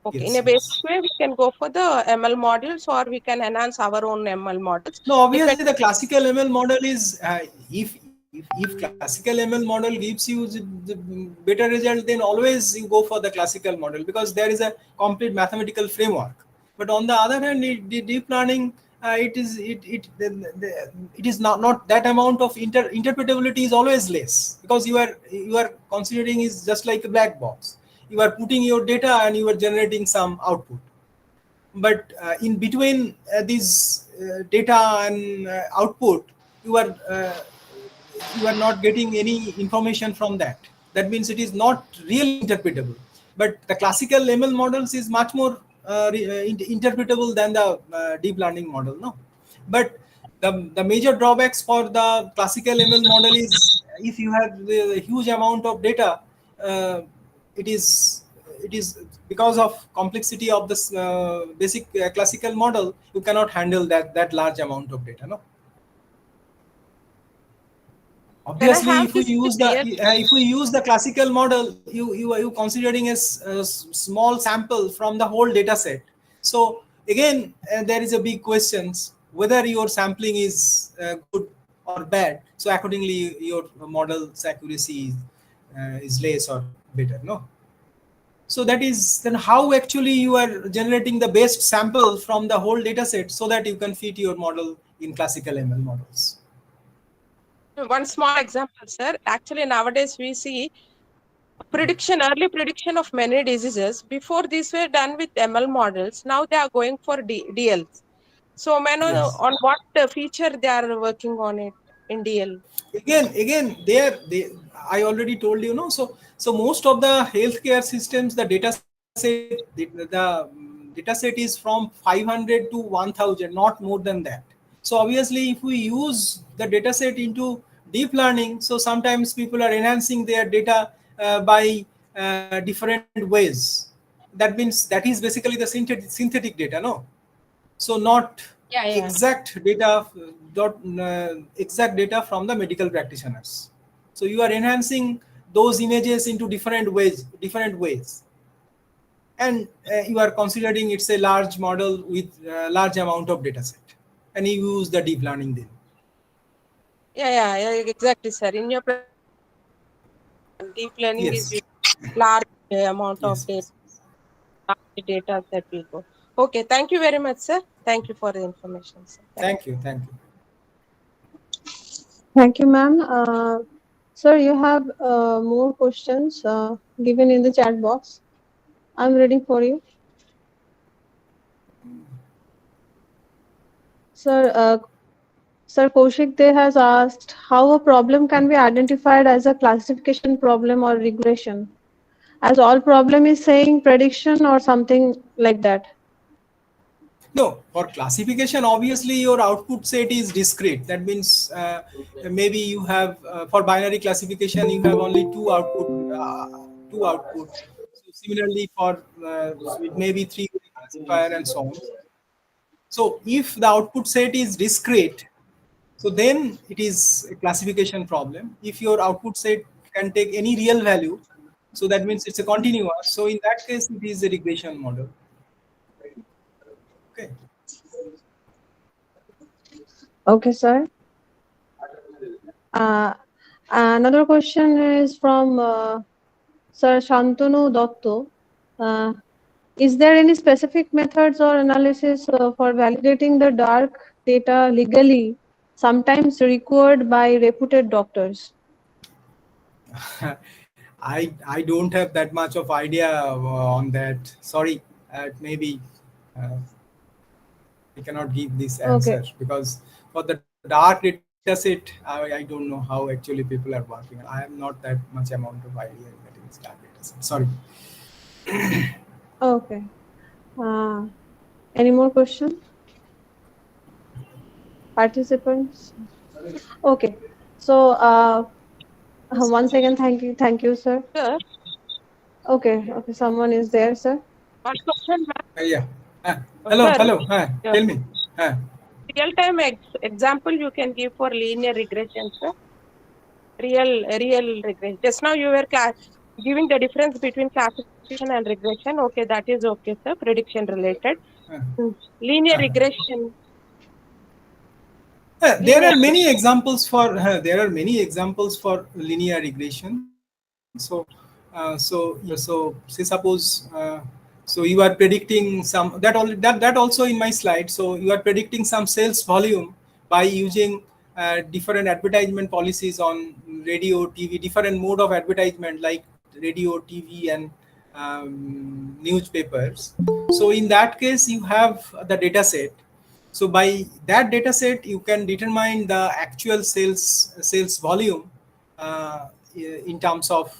Okay, Yes, in a basic yes. way, we can go for the ML modules or we can enhance our own ML models. No, obviously Depend. the classical ML model is if classical ML model gives you the better result, then always you go for the classical model, because there is a complete mathematical framework. But on the other hand, the deep learning, it is not that amount of interpretability is always less, because you are considering is just like a black box. You are putting your data and you are generating some output. But in between these data and output, you are uh, you are not getting any information from that. That means it is not really interpretable. But the classical ML models is much more interpretable than the deep learning model, no? But the major drawbacks for the classical ML model is if you have the huge amount of data, uh, it is it is because of complexity of this basic classical model, you cannot handle that large amount of data, no? Can I Obviously have this DL? if we use the classical model, you considering a small sample from the whole data set. So again, there is a big questions whether your sampling is good or bad. So accordingly your model's accuracy is less or better, no? So that is then how actually you are generating the best sample from the whole data set so that you can fit your model in classical ML models. One small example, sir. Actually, nowadays we see early prediction of many diseases. Before these were done with ML models. Now they are going for DLs. So, may I know Yes. on what feature they are working on it in DL? Again they I already told you, no? So most of the healthcare systems, the data set, the data set is from 500 to 1000, not more than that. So obviously if we use the data set into deep learning, so sometimes people are enhancing their data by different ways. That means that is basically the synthetic data, no? So not Yeah. exact data from the medical practitioners. So you are enhancing those images into different ways, and you are considering it's a large model with large amount of data set, and you use the deep learning then. Yeah, exactly, sir. In your deep learning is Yes, used large amount of yes, yes. data that we go. Okay, thank you very much, sir. Thank you for the information, sir. Thank you. Thank you, ma'am. Sir, you have more questions given in the chat box. I'm reading for you. Sir, Sir Kaushik De has asked how a problem can be identified as a classification problem or regression, as all problem is saying prediction or something like that. No, for classification, obviously your output set is discrete. That means maybe you have for binary classification you have only two output. So similarly for it may be three-way classifier and so on. So if the output set is discrete, so then it is a classification problem. If your output set can take any real value, so that means it's a continuous. So in that case, it is a regression model. Okay. Okay, sir. Another question is from Sir Shantanu Dotto. Is there any specific methods or analysis for validating the dark data legally, sometimes required by reputed doctors? I don't have that much of idea on that. Sorry, maybe I cannot give this answer because for the dark data set, I don't know how actually people are working. I have not that much amount of idea regarding this dark data set. Sorry. Okay. Any more questions? Participants? Okay. So once again, thank you, sir. Sir, Okay. Someone is there, sir. one question, ma'am. Yeah. Hello. Sir, Tell me. Real-time example you can give for linear regression, sir? Real regression. Just now you were giving the difference between classification and regression. Okay, that is okay, sir. Prediction related. Linear regression. There are many examples for linear regression. So say suppose so you are predicting some that also in my slide. So you are predicting some sales volume by using different advertisement policies on radio, TV, different mode of advertisement like radio, TV, and newspapers. So in that case, you have the data set. So by that data set, you can determine the actual sales volume in terms of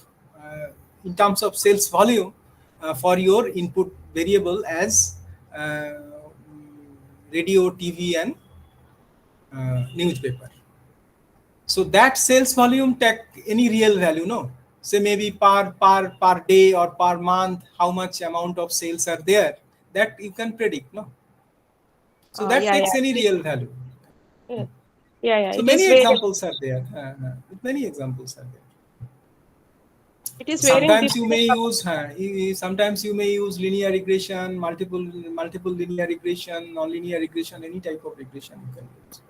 sales volume for your input variable as radio, TV, and newspaper. So that sales volume take any real value, no? Say maybe per day or per month, how much amount of sales are there, that you can predict, no? So that takes any real value. Yeah. So It many is examples are there. Many examples are there. It is very Sometimes you may use linear regression, multiple linear regression, non-linear regression, any type of regression you can use.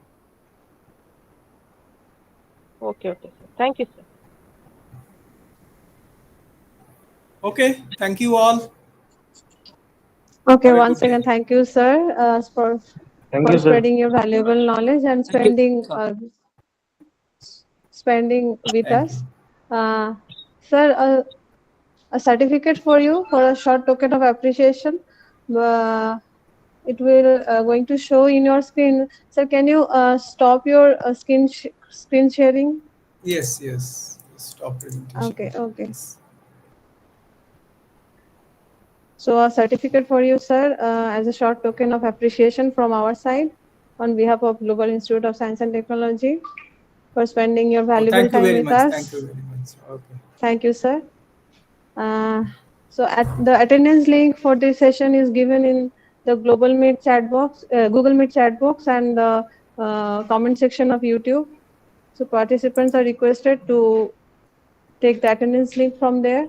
Okay, sir. Thank you, sir. Okay, thank you all. Okay, once again, thank you, sir, for spreading your valuable knowledge and spending with us. Sir, a certificate for you for a short token of appreciation. It will going to show in your screen. Sir, can you stop your screen sharing? Yes. Stop presentation. Okay. Yes. So a certificate for you, sir, as a short token of appreciation from our side on behalf of Global Institute of Science and Technology for spending your valuable time with us. Thank you very much. Okay. Thank you, sir. So the attendance link for this session is given in the Google Meet chat box and the comment section of YouTube. So participants are requested to take the attendance link from there.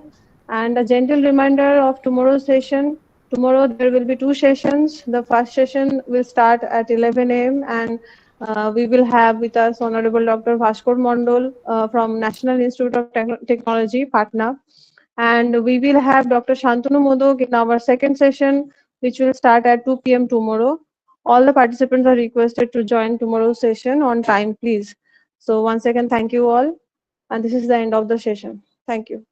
And a gentle reminder of tomorrow's session. Tomorrow there will be two sessions. The first session will start at 11 a.m. and we will have with us Honorable Dr. Bhaskar Mondol from National Institute of Technology, Patna. And we will have Dr. Shantanu Modok in our second session, which will start at 2 p.m. tomorrow. All the participants are requested to join tomorrow's session on time, please. So once again, thank you all. And this is the end of the session. Thank you.